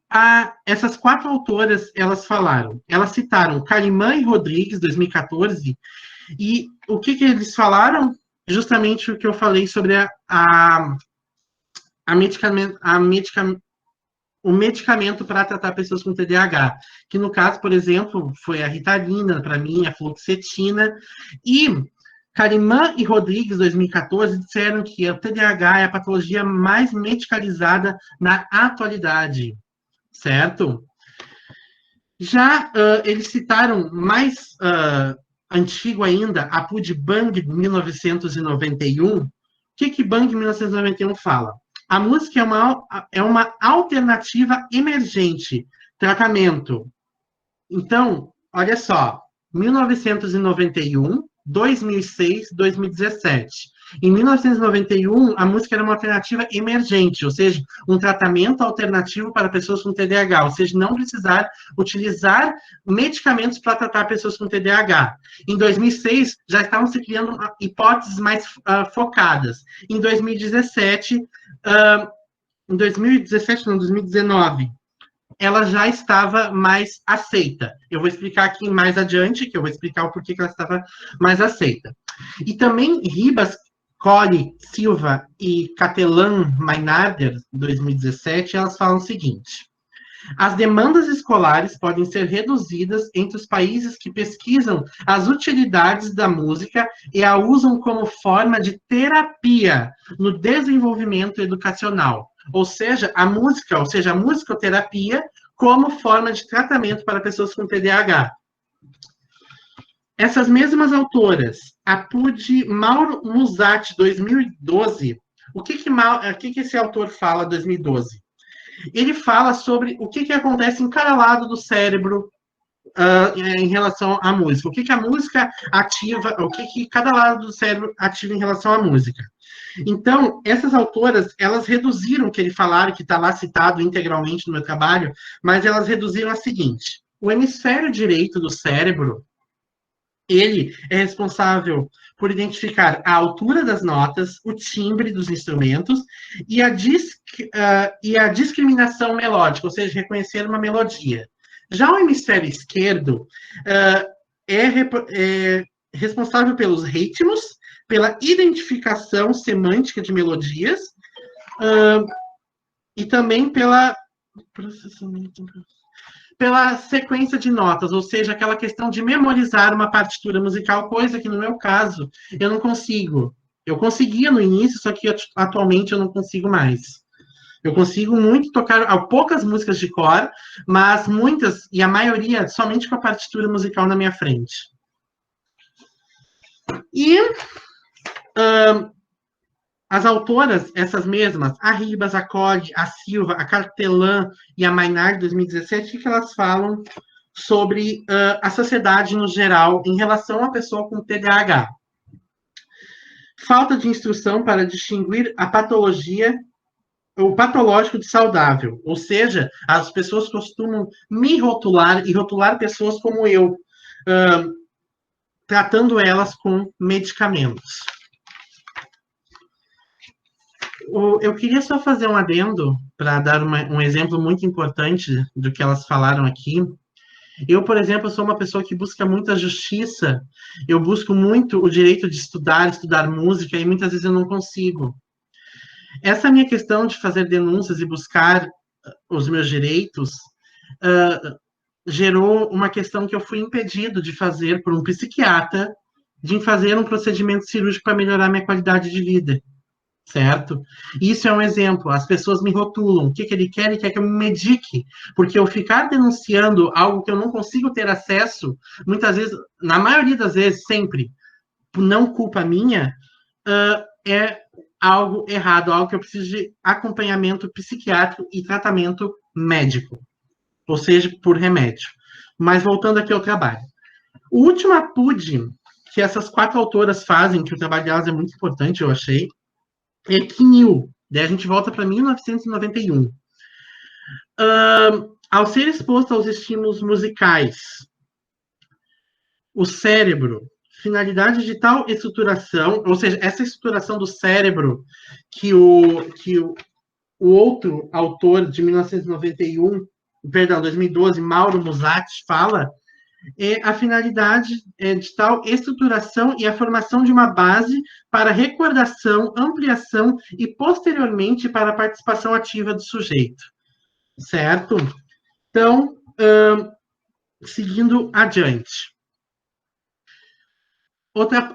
essas 4 autoras, elas falaram? Elas citaram Calimã e Rodrigues, 2014, e o que eles falaram? Justamente o que eu falei sobre o medicamento para tratar pessoas com TDAH, que no caso, por exemplo, foi a Ritalina, para mim, a fluoxetina, e Calimã e Rodrigues, 2014, disseram que o TDAH é a patologia mais medicalizada na atualidade, certo? Já eles citaram mais antigo ainda, a PUD Bang, de 1991. O que Bang, 1991, fala? A música é uma alternativa emergente, tratamento. Então, olha só, 1991, 2006, 2017. Em 1991, a música era uma alternativa emergente, ou seja, um tratamento alternativo para pessoas com TDAH, ou seja, não precisar utilizar medicamentos para tratar pessoas com TDAH. Em 2006, já estavam se criando hipóteses mais focadas. Em 2019, ela já estava mais aceita. Eu vou explicar aqui mais adiante, que eu vou explicar o porquê que ela estava mais aceita. E também Ribas, Colli, Silva e Catelan Maynard, 2017, elas falam o seguinte: as demandas escolares podem ser reduzidas entre os países que pesquisam as utilidades da música e a usam como forma de terapia no desenvolvimento educacional. Ou seja, a musicoterapia como forma de tratamento para pessoas com TDAH. Essas mesmas autoras, a PUD Mauro Musatti, 2012, o que esse autor fala, 2012? Ele fala sobre o que acontece em cada lado do cérebro em relação à música. O que a música ativa, o que cada lado do cérebro ativa em relação à música. Então, essas autoras, elas reduziram o que ele falaram, que está lá citado integralmente no meu trabalho, mas elas reduziram a seguinte: o hemisfério direito do cérebro, ele é responsável por identificar a altura das notas, o timbre dos instrumentos e a discriminação melódica, ou seja, reconhecer uma melodia. Já o hemisfério esquerdo é responsável pelos ritmos, pela identificação semântica de melodias e também pela sequência de notas, ou seja, aquela questão de memorizar uma partitura musical, coisa que no meu caso eu não consigo. Eu conseguia no início, só que atualmente eu não consigo mais. Eu consigo muito tocar poucas músicas de cor, mas muitas, e a maioria, somente com a partitura musical na minha frente. E as autoras, essas mesmas, a Ribas, a Colli, a Silva, a Catelan e a Maynard, 2017, o que elas falam sobre a sociedade no geral em relação à pessoa com TDAH? Falta de instrução para distinguir a patologia, o patológico de saudável, ou seja, as pessoas costumam me rotular e rotular pessoas como eu, tratando elas com medicamentos. Eu queria só fazer um adendo para dar um exemplo muito importante do que elas falaram aqui. Eu, por exemplo, sou uma pessoa que busca muito a justiça, eu busco muito o direito de estudar música, e muitas vezes eu não consigo. Essa minha questão de fazer denúncias e buscar os meus direitos gerou uma questão que eu fui impedido de fazer por um psiquiatra, de fazer um procedimento cirúrgico para melhorar minha qualidade de vida. Certo? Isso é um exemplo. As pessoas me rotulam. O que ele quer? Ele quer que eu me medique. Porque eu ficar denunciando algo que eu não consigo ter acesso, muitas vezes, na maioria das vezes, sempre, por não culpa minha, é algo errado, algo que eu preciso de acompanhamento psiquiátrico e tratamento médico. Ou seja, por remédio. Mas voltando aqui ao trabalho. O último APUD que essas 4 autoras fazem, que o trabalho delas é muito importante, eu achei, é Quinil. Daí a gente volta para 1991. Ao ser exposto aos estímulos musicais, o cérebro, finalidade de tal estruturação, ou seja, essa estruturação do cérebro que o outro autor de 2012, Mauro Musatti, fala, é a finalidade de tal estruturação e a formação de uma base para recordação, ampliação e, posteriormente, para a participação ativa do sujeito. Certo? Então, seguindo adiante.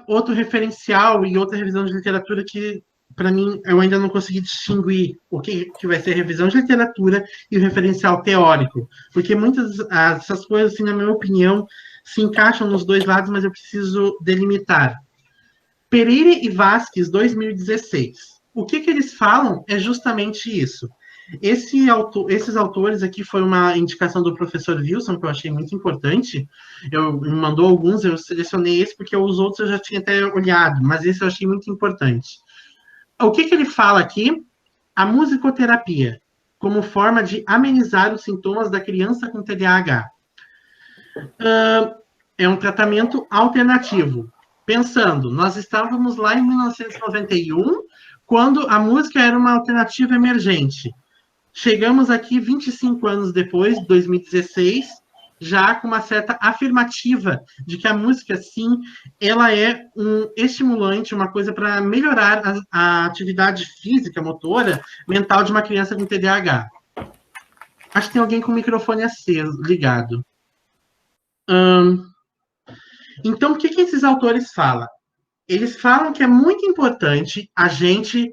Outro referencial e outra revisão de literatura que, para mim, eu ainda não consegui distinguir o que vai ser revisão de literatura e o referencial teórico, porque muitas dessas coisas, assim, na minha opinião, se encaixam nos dois lados, mas eu preciso delimitar. Pereira e Vasquez, 2016. O que eles falam é justamente isso. Esses autores aqui foi uma indicação do professor Wilson, que eu achei muito importante. Me mandou alguns, eu selecionei esse, porque os outros eu já tinha até olhado, mas esse eu achei muito importante. O que ele fala aqui? A musicoterapia, como forma de amenizar os sintomas da criança com TDAH. É um tratamento alternativo. Pensando, nós estávamos lá em 1991, quando a música era uma alternativa emergente. Chegamos aqui 25 anos depois, 2016, já com uma certa afirmativa de que a música, sim, ela é um estimulante, uma coisa para melhorar a atividade física, motora, mental de uma criança com TDAH. Acho que tem alguém com o microfone aceso, ligado. Então, o que esses autores falam? Eles falam que é muito importante a gente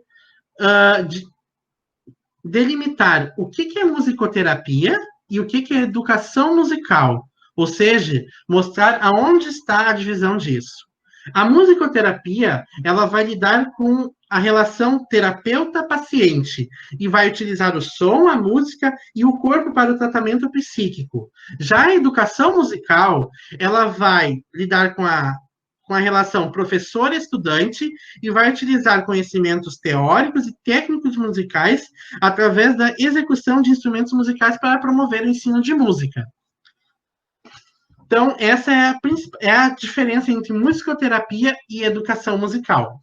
delimitar o que é musicoterapia e o que é educação musical, ou seja, mostrar aonde está a divisão disso. A musicoterapia, ela vai lidar com a relação terapeuta-paciente e vai utilizar o som, a música e o corpo para o tratamento psíquico. Já a educação musical, ela vai lidar com a relação professor-estudante e vai utilizar conhecimentos teóricos e técnicos musicais através da execução de instrumentos musicais para promover o ensino de música. Então, essa é a diferença entre musicoterapia e educação musical.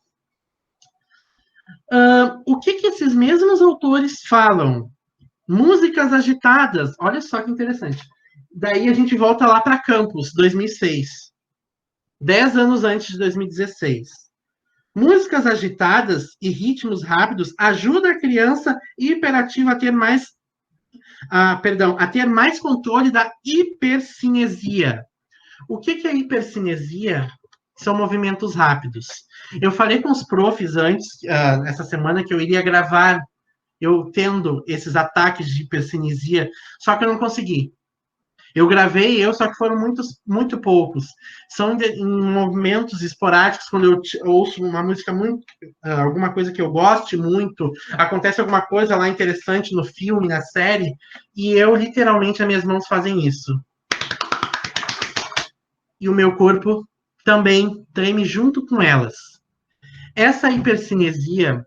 O que esses mesmos autores falam? Músicas agitadas. Olha só que interessante. Daí a gente volta lá para Campos, 2006. 10 anos antes de 2016. Músicas agitadas e ritmos rápidos ajudam a criança hiperativa a ter mais controle da hipercinesia. O que é hipercinesia? São movimentos rápidos. Eu falei com os profs antes, essa semana, que eu iria gravar eu tendo esses ataques de hipercinesia, só que eu não consegui. Eu gravei, só que foram muito poucos. São em momentos esporádicos, quando eu ouço uma música alguma coisa que eu goste muito, acontece alguma coisa lá interessante no filme, na série, e literalmente, as minhas mãos fazem isso. E o meu corpo também treme junto com elas. Essa hipercinesia,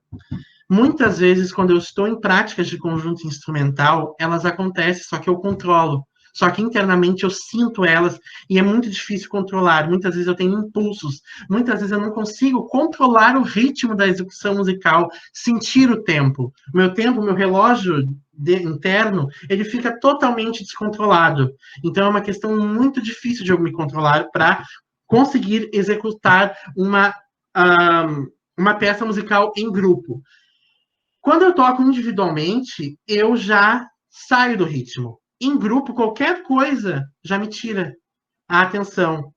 muitas vezes, quando eu estou em práticas de conjunto instrumental, elas acontecem, só que eu controlo. só que internamente eu sinto elas e é muito difícil controlar. Muitas vezes eu tenho impulsos, muitas vezes eu não consigo controlar o ritmo da execução musical, sentir o tempo. Meu relógio interno, ele fica totalmente descontrolado. Então é uma questão muito difícil de eu me controlar para conseguir executar uma peça musical em grupo. Quando eu toco individualmente, eu já saio do ritmo. Em grupo, qualquer coisa já me tira a atenção.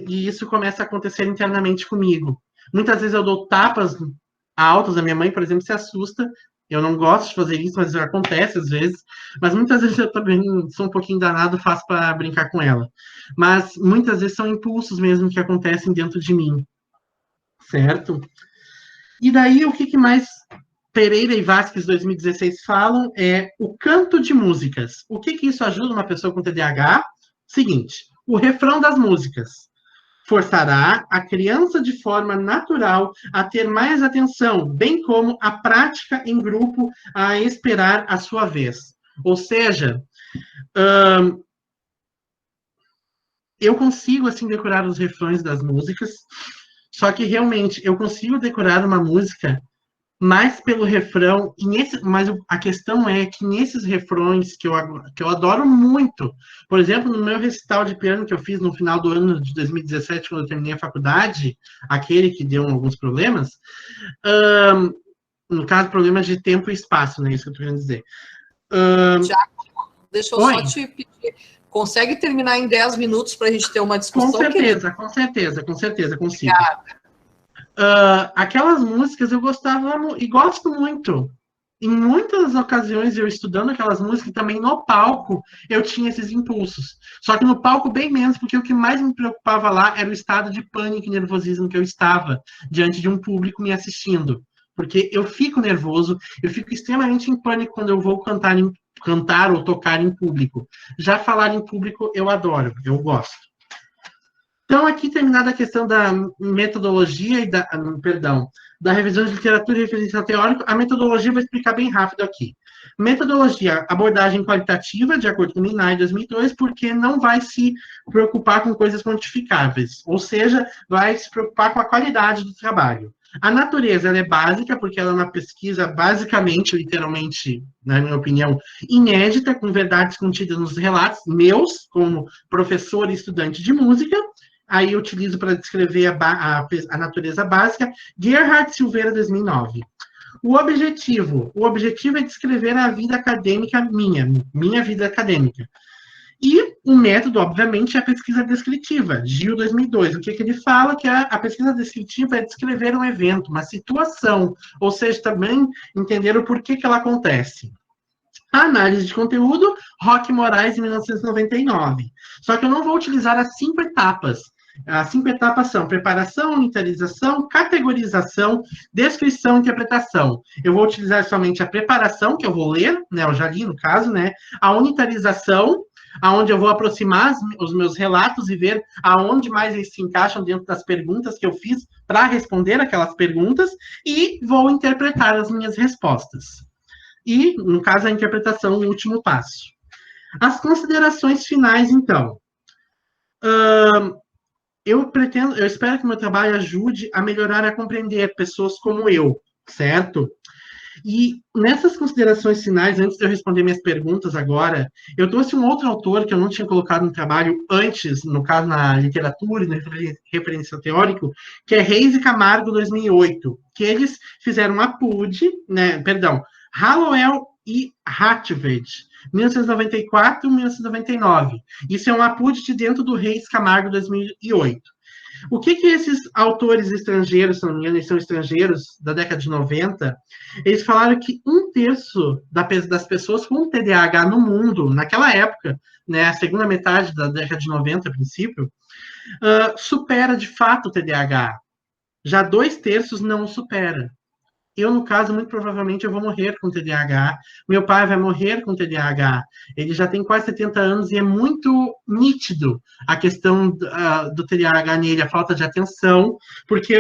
E isso começa a acontecer internamente comigo. Muitas vezes eu dou tapas altas. A minha mãe, por exemplo, se assusta. Eu não gosto de fazer isso, mas acontece às vezes. Mas muitas vezes eu também sou um pouquinho danado, faço para brincar com ela. Mas muitas vezes são impulsos mesmo que acontecem dentro de mim. Certo? E daí, o que mais Pereira e Vasquez 2016 falam é o canto de músicas. O que isso ajuda uma pessoa com TDAH? Seguinte, o refrão das músicas forçará a criança de forma natural a ter mais atenção, bem como a prática em grupo a esperar a sua vez. Ou seja, eu consigo, assim, decorar os refrões das músicas, só que, realmente, eu consigo decorar uma música mais pelo refrão, mas a questão é que nesses refrões que eu adoro muito, por exemplo, no meu recital de piano que eu fiz no final do ano de 2017, quando eu terminei a faculdade, aquele que deu alguns problemas, no caso, problemas de tempo e espaço, né? Isso que eu estou querendo dizer. Tiago, deixa eu só te pedir. Consegue terminar em 10 minutos para a gente ter uma discussão? Com certeza, consigo. Obrigada. Aquelas músicas eu gostava e gosto muito. Em muitas ocasiões, eu estudando aquelas músicas, também no palco, eu tinha esses impulsos. Só que no palco, bem menos, porque o que mais me preocupava lá era o estado de pânico e nervosismo que eu estava diante de um público me assistindo. Porque eu fico nervoso, eu fico extremamente em pânico quando eu vou cantar ou tocar em público. Já falar em público, eu adoro, eu gosto. Então, aqui terminada a questão da metodologia e da revisão de literatura e referencial teórico, a metodologia eu vou explicar bem rápido aqui. Metodologia, abordagem qualitativa, de acordo com o Minai 2002, porque não vai se preocupar com coisas quantificáveis, ou seja, vai se preocupar com a qualidade do trabalho. A natureza, ela é básica, porque ela é uma pesquisa basicamente, literalmente, na minha opinião, inédita, com verdades contidas nos relatos meus, como professor e estudante de música. Aí eu utilizo para descrever a natureza básica, Gerhard Silveira, 2009. O objetivo é descrever a vida acadêmica minha vida acadêmica. E o método, obviamente, é a pesquisa descritiva, Gil 2002. O que ele fala? Que a pesquisa descritiva é descrever um evento, uma situação, ou seja, também entender o porquê que ela acontece. A análise de conteúdo, Roque Moraes, em 1999. Só que eu não vou utilizar as 5 etapas. As 5 etapas são preparação, unitarização, categorização, descrição e interpretação. Eu vou utilizar somente a preparação, que eu vou ler, né, eu já li no caso, né, a unitarização, aonde eu vou aproximar os meus relatos e ver aonde mais eles se encaixam dentro das perguntas que eu fiz para responder aquelas perguntas, e vou interpretar as minhas respostas. E, no caso, a interpretação, o último passo. As considerações finais, então. Eu espero que meu trabalho ajude a melhorar a compreender pessoas como eu, certo? E nessas considerações finais, antes de eu responder minhas perguntas agora, eu trouxe um outro autor que eu não tinha colocado no trabalho antes, no caso na literatura e no referencial teórico, que é Reis e Camargo, 2008, que eles fizeram uma PUD, né, Hallowell e Hartwig, 1994 e 1999. Isso é um apud dentro do Reis Camargo 2008. O que esses autores estrangeiros, se não me engano, eles são estrangeiros da década de 90, eles falaram que 1/3 das pessoas com TDAH no mundo, naquela época, né, a segunda metade da década de 90, a princípio, supera de fato o TDAH. Já 2/3 não supera. Eu, no caso, muito provavelmente eu vou morrer com TDAH. Meu pai vai morrer com TDAH. Ele já tem quase 70 anos e é muito nítido a questão do TDAH nele, a falta de atenção, porque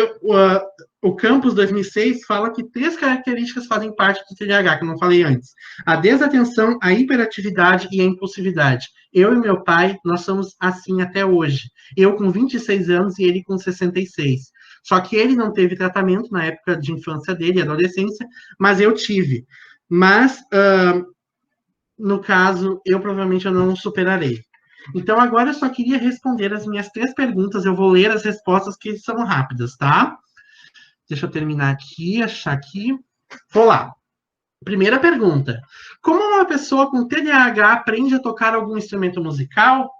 o Campus 2006 fala que 3 características fazem parte do TDAH, que eu não falei antes. A desatenção, a hiperatividade e a impulsividade. Eu e meu pai, nós somos assim até hoje. Eu com 26 anos e ele com 66. Só que ele não teve tratamento na época de infância dele, adolescência, mas eu tive. Mas, no caso, eu provavelmente não superarei. Então, agora eu só queria responder as minhas 3 perguntas. Eu vou ler as respostas que são rápidas, tá? Deixa eu terminar aqui, achar aqui. Vou lá. Primeira pergunta. Como uma pessoa com TDAH aprende a tocar algum instrumento musical?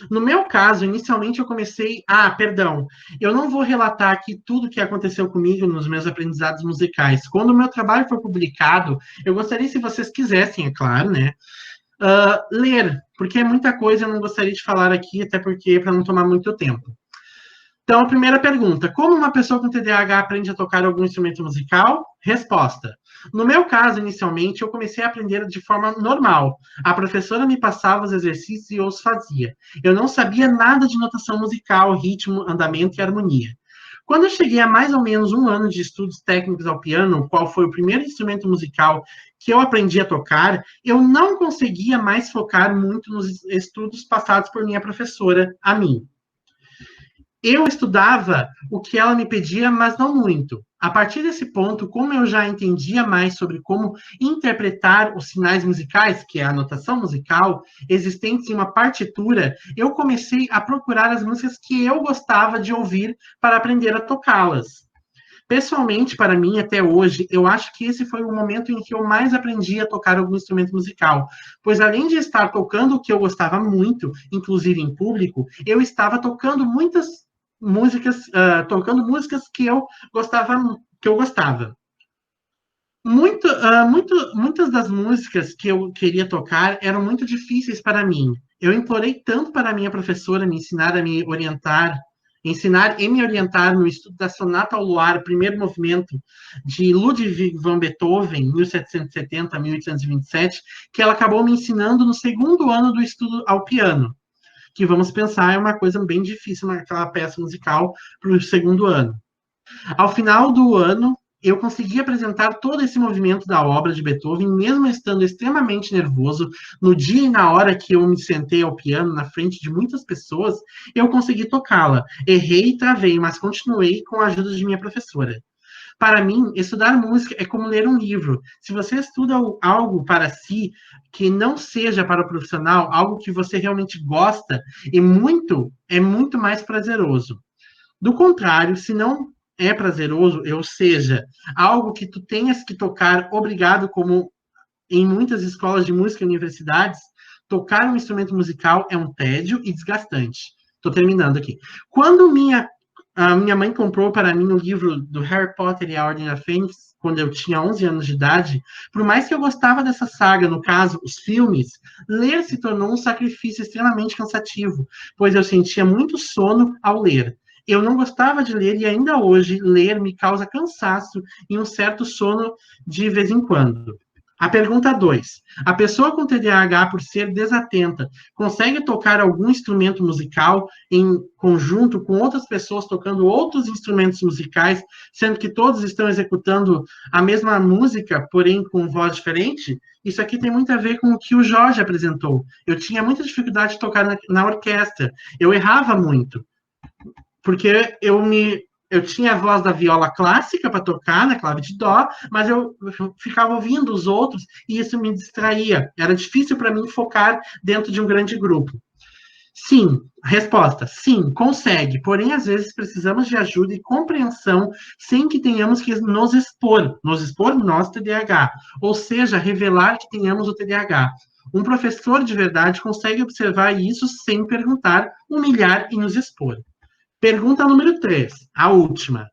No meu caso, inicialmente eu comecei... perdão. Eu não vou relatar aqui tudo o que aconteceu comigo nos meus aprendizados musicais. Quando o meu trabalho for publicado, eu gostaria, se vocês quisessem, é claro, né? Ler, porque é muita coisa, eu não gostaria de falar aqui, até porque para não tomar muito tempo. Então, a primeira pergunta, como uma pessoa com TDAH aprende a tocar algum instrumento musical? Resposta. No meu caso, inicialmente, eu comecei a aprender de forma normal. A professora me passava os exercícios e eu os fazia. Eu não sabia nada de notação musical, ritmo, andamento e harmonia. Quando eu cheguei a mais ou menos 1 ano de estudos técnicos ao piano, qual foi o primeiro instrumento musical que eu aprendi a tocar, eu não conseguia mais focar muito nos estudos passados por minha professora, a mim. Eu estudava o que ela me pedia, mas não muito. A partir desse ponto, como eu já entendia mais sobre como interpretar os sinais musicais, que é a notação musical, existentes em uma partitura, eu comecei a procurar as músicas que eu gostava de ouvir para aprender a tocá-las. Pessoalmente, para mim, até hoje, eu acho que esse foi o momento em que eu mais aprendi a tocar algum instrumento musical, pois além de estar tocando o que eu gostava muito, inclusive em público, eu estava tocando muitas músicas, músicas que eu gostava. Muitas das músicas que eu queria tocar eram muito difíceis para mim. Eu implorei tanto para a minha professora me ensinar e me orientar no estudo da Sonata ao Luar, primeiro movimento, de Ludwig van Beethoven, 1770-1827, que ela acabou me ensinando no 2º ano do estudo ao piano, que vamos pensar é uma coisa bem difícil naquela peça musical para o 2º ano. Ao final do ano, eu consegui apresentar todo esse movimento da obra de Beethoven, mesmo estando extremamente nervoso, no dia e na hora que eu me sentei ao piano, na frente de muitas pessoas, eu consegui tocá-la. Errei e travei, mas continuei com a ajuda de minha professora. Para mim, estudar música é como ler um livro. Se você estuda algo para si, que não seja para o profissional, algo que você realmente gosta, é muito mais prazeroso. Do contrário, se não é prazeroso, ou seja, algo que tu tenhas que tocar obrigado, como em muitas escolas de música e universidades, tocar um instrumento musical é um tédio e desgastante. Estou terminando aqui. Quando a minha mãe comprou para mim o livro do Harry Potter e a Ordem da Fênix, quando eu tinha 11 anos de idade, por mais que eu gostava dessa saga, no caso, os filmes, ler se tornou um sacrifício extremamente cansativo, pois eu sentia muito sono ao ler. Eu não gostava de ler e ainda hoje ler me causa cansaço e um certo sono de vez em quando. A pergunta 2. A pessoa com TDAH, por ser desatenta, consegue tocar algum instrumento musical em conjunto com outras pessoas tocando outros instrumentos musicais, sendo que todos estão executando a mesma música, porém com voz diferente? Isso aqui tem muito a ver com o que o Jorge apresentou. Eu tinha muita dificuldade de tocar na orquestra. Eu errava muito, porque eu tinha a voz da viola clássica para tocar na clave de dó, mas eu ficava ouvindo os outros e isso me distraía. Era difícil para mim focar dentro de um grande grupo. Sim, resposta, sim, consegue. Porém, às vezes precisamos de ajuda e compreensão sem que tenhamos que nos expor nós TDAH, ou seja, revelar que tenhamos o TDAH. Um professor de verdade consegue observar isso sem perguntar, humilhar e nos expor. Pergunta número 3, a última.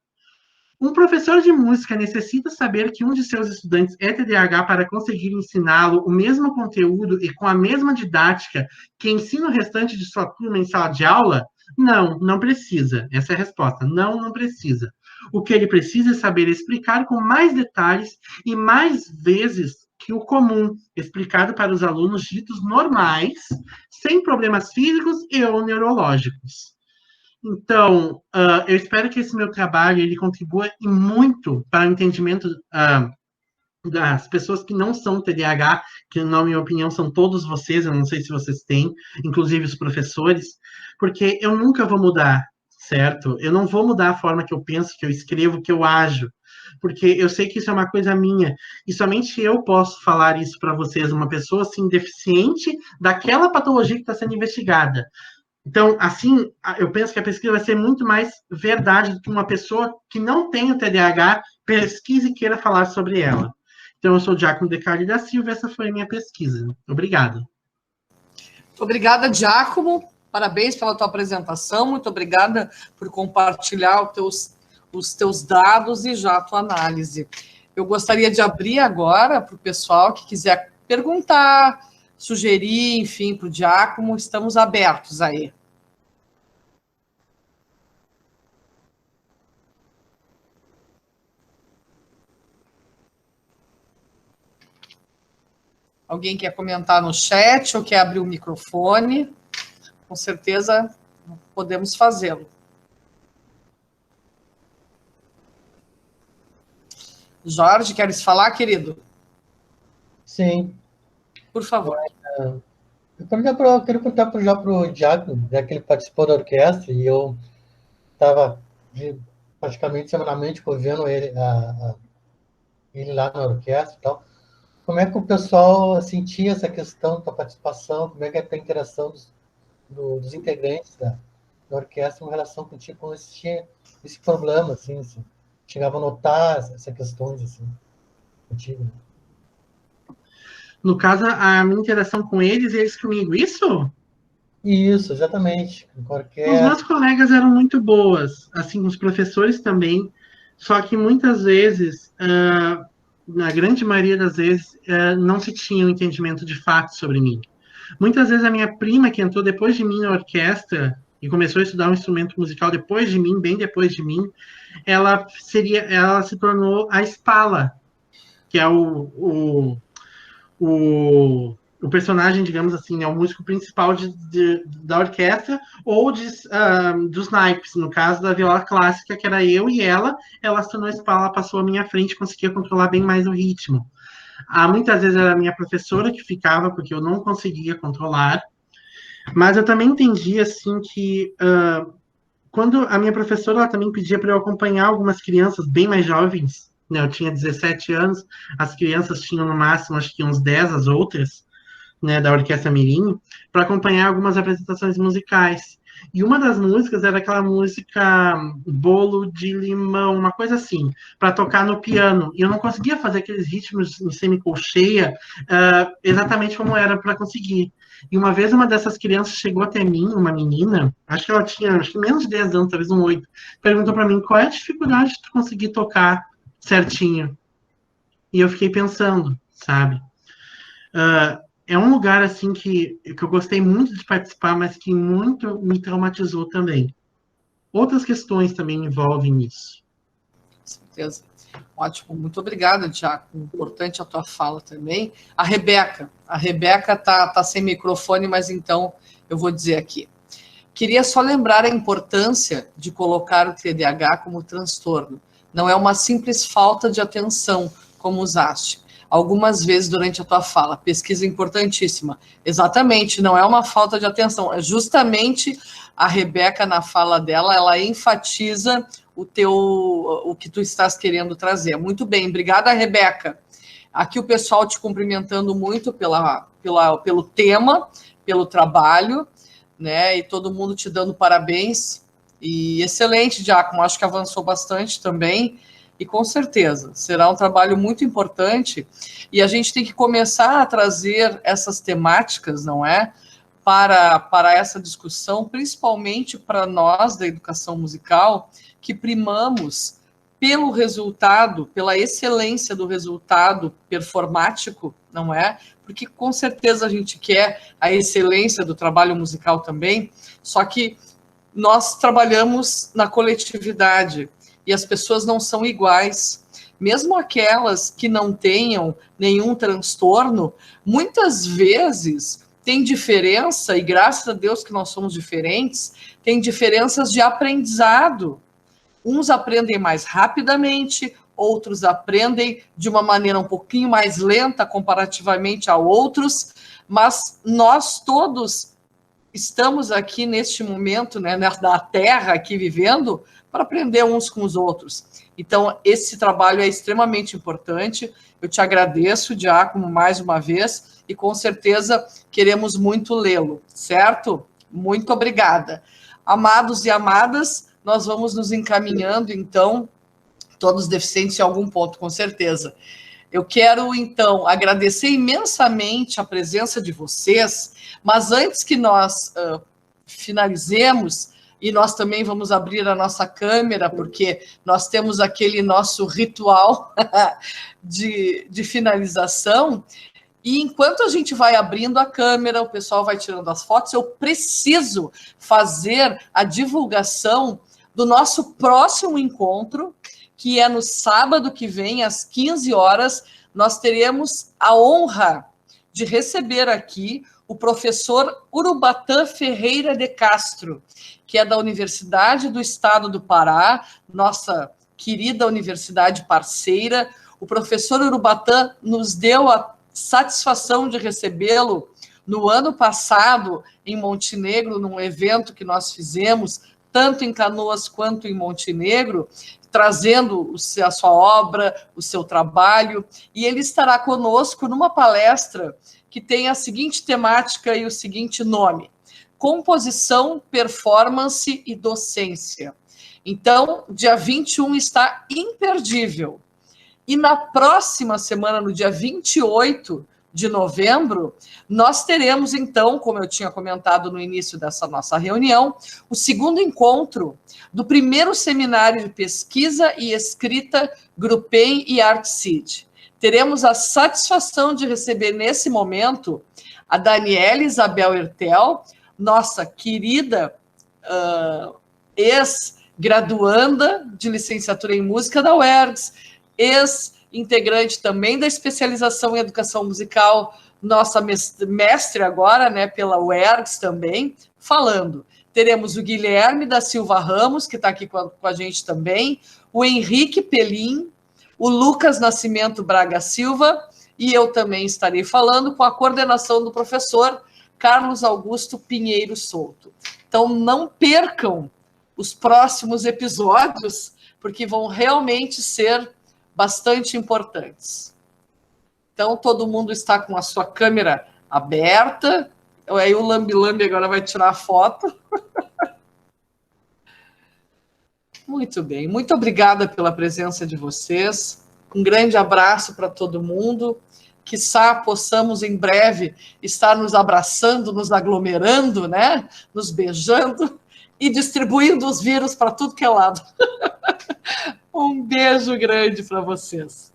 Um professor de música necessita saber que um de seus estudantes é TDAH para conseguir ensiná-lo o mesmo conteúdo e com a mesma didática que ensina o restante de sua turma em sala de aula? Não, não precisa. Essa é a resposta. Não, não precisa. O que ele precisa é saber explicar com mais detalhes e mais vezes que o comum, explicado para os alunos ditos normais, sem problemas físicos e ou neurológicos. Então, eu espero que esse meu trabalho ele contribua e muito para o entendimento das pessoas que não são TDAH, que, na minha opinião, são todos vocês, eu não sei se vocês têm, inclusive os professores, porque eu nunca vou mudar, certo? Eu não vou mudar a forma que eu penso, que eu escrevo, que eu ajo, porque eu sei que isso é uma coisa minha, e somente eu posso falar isso para vocês, uma pessoa, assim, deficiente daquela patologia que está sendo investigada. Então, assim, eu penso que a pesquisa vai ser muito mais verdade do que uma pessoa que não tem o TDAH pesquise e queira falar sobre ela. Então, eu sou o Giacomo Decali da Silva, essa foi a minha pesquisa. Obrigado. Obrigada, Giacomo. Parabéns pela tua apresentação. Muito obrigada por compartilhar os teus dados e já a tua análise. Eu gostaria de abrir agora para o pessoal que quiser perguntar, sugerir, enfim, para o Giacomo. Estamos abertos aí. Alguém quer comentar no chat ou quer abrir o microfone? Com certeza podemos fazê-lo. Jorge, queres falar, querido? Sim. Por favor. Eu queria perguntar já para o Giacomo, já que ele participou da orquestra, e eu estava praticamente semanalmente vendo ele, ele lá na orquestra e tal. Como é que o pessoal sentia essa questão da participação? Como é que é a interação dos integrantes da orquestra em relação contigo, com esse problema, assim, chegava a notar essas questões, assim, contigo? Né? No caso, a minha interação com eles e eles comigo, isso? Isso, exatamente. Os meus colegas eram muito boas, assim, os professores também, só que muitas vezes, na grande maioria das vezes, não se tinha um entendimento de fato sobre mim. Muitas vezes a minha prima, que entrou depois de mim na orquestra e começou a estudar um instrumento musical depois de mim, bem depois de mim, ela se tornou a Spala, que é o personagem, digamos assim, é o músico principal da orquestra, ou dos naipes, no caso da viola clássica, que era eu e ela se tornou a Spala, ela passou à minha frente, conseguia controlar bem mais o ritmo. Muitas vezes era a minha professora que ficava, porque eu não conseguia controlar, mas eu também entendi, assim, que quando a minha professora, ela também pedia para eu acompanhar algumas crianças bem mais jovens, né, eu tinha 17 anos, as crianças tinham no máximo, acho que uns 10, as outras, né, da Orquestra Mirim, para acompanhar algumas apresentações musicais. E uma das músicas era aquela música Bolo de Limão, uma coisa assim, para tocar no piano. E eu não conseguia fazer aqueles ritmos em semicolcheia exatamente como era para conseguir. E uma vez uma dessas crianças chegou até mim, uma menina, acho que ela tinha menos de 10 anos, talvez 8, perguntou para mim qual é a dificuldade de tu conseguir tocar certinho. E eu fiquei pensando, sabe? É um lugar, assim, que eu gostei muito de participar, mas que muito me traumatizou também. Outras questões também me envolvem nisso. Com certeza. Ótimo, muito obrigada, Tiago. Importante a tua fala também. A Rebeca tá sem microfone, mas então eu vou dizer aqui. Queria só lembrar a importância de colocar o TDAH como transtorno. Não é uma simples falta de atenção, como usaste algumas vezes durante a tua fala. Pesquisa importantíssima. Exatamente, não é uma falta de atenção. É justamente a Rebeca, na fala dela, ela enfatiza o que tu estás querendo trazer. Muito bem, obrigada, Rebeca. Aqui o pessoal te cumprimentando muito pelo tema, pelo trabalho, né? E todo mundo te dando parabéns. E excelente, Giacomo, acho que avançou bastante também. E com certeza, será um trabalho muito importante, e a gente tem que começar a trazer essas temáticas, não é? Para essa discussão, principalmente para nós da educação musical, que primamos pelo resultado, pela excelência do resultado performático, não é? Porque com certeza a gente quer a excelência do trabalho musical também, só que nós trabalhamos na coletividade, e as pessoas não são iguais. Mesmo aquelas que não tenham nenhum transtorno, muitas vezes tem diferença, e graças a Deus que nós somos diferentes, tem diferenças de aprendizado. Uns aprendem mais rapidamente, outros aprendem de uma maneira um pouquinho mais lenta comparativamente a outros, mas nós todos estamos aqui neste momento, né, da Terra, aqui vivendo, para aprender uns com os outros. Então, esse trabalho é extremamente importante. Eu te agradeço, Diácono, mais uma vez, e com certeza queremos muito lê-lo, certo? Muito obrigada. Amados e amadas, nós vamos nos encaminhando, então, todos deficientes em algum ponto, com certeza. Eu quero, então, agradecer imensamente a presença de vocês, mas antes que nós finalizemos, e nós também vamos abrir a nossa câmera, porque nós temos aquele nosso ritual de finalização, e enquanto a gente vai abrindo a câmera, o pessoal vai tirando as fotos, eu preciso fazer a divulgação do nosso próximo encontro, que é no sábado que vem, às 15 horas, nós teremos a honra de receber aqui o professor Urubatã Ferreira de Castro, que é da Universidade do Estado do Pará, nossa querida universidade parceira. O professor Urubatã nos deu a satisfação de recebê-lo no ano passado em Montenegro, num evento que nós fizemos, tanto em Canoas quanto em Montenegro, trazendo a sua obra, o seu trabalho, e ele estará conosco numa palestra que tem a seguinte temática e o seguinte nome: Composição, Performance e Docência. Então, dia 21 está imperdível. E na próxima semana, no dia 28 de novembro, nós teremos, então, como eu tinha comentado no início dessa nossa reunião, o segundo encontro do primeiro seminário de pesquisa e escrita Grupem e ArtSeed. Teremos a satisfação de receber nesse momento a Daniela Isabel Ertel, nossa querida ex-graduanda de licenciatura em música da UERGS, ex-integrante também da especialização em educação musical, nossa mestre agora, né, pela UERGS também, falando. Teremos o Guilherme da Silva Ramos, que está aqui com a gente também, o Henrique Pelim, o Lucas Nascimento Braga Silva, e eu também estarei falando com a coordenação do professor Carlos Augusto Pinheiro Souto. Então, não percam os próximos episódios, porque vão realmente ser bastante importantes. Então, todo mundo está com a sua câmera aberta. Aí o Lambi agora vai tirar a foto. Muito bem. Muito obrigada pela presença de vocês. Um grande abraço para todo mundo. Quiçá possamos, em breve, estar nos abraçando, nos aglomerando, né? Nos beijando e distribuindo os vírus para tudo que é lado. Um beijo grande para vocês.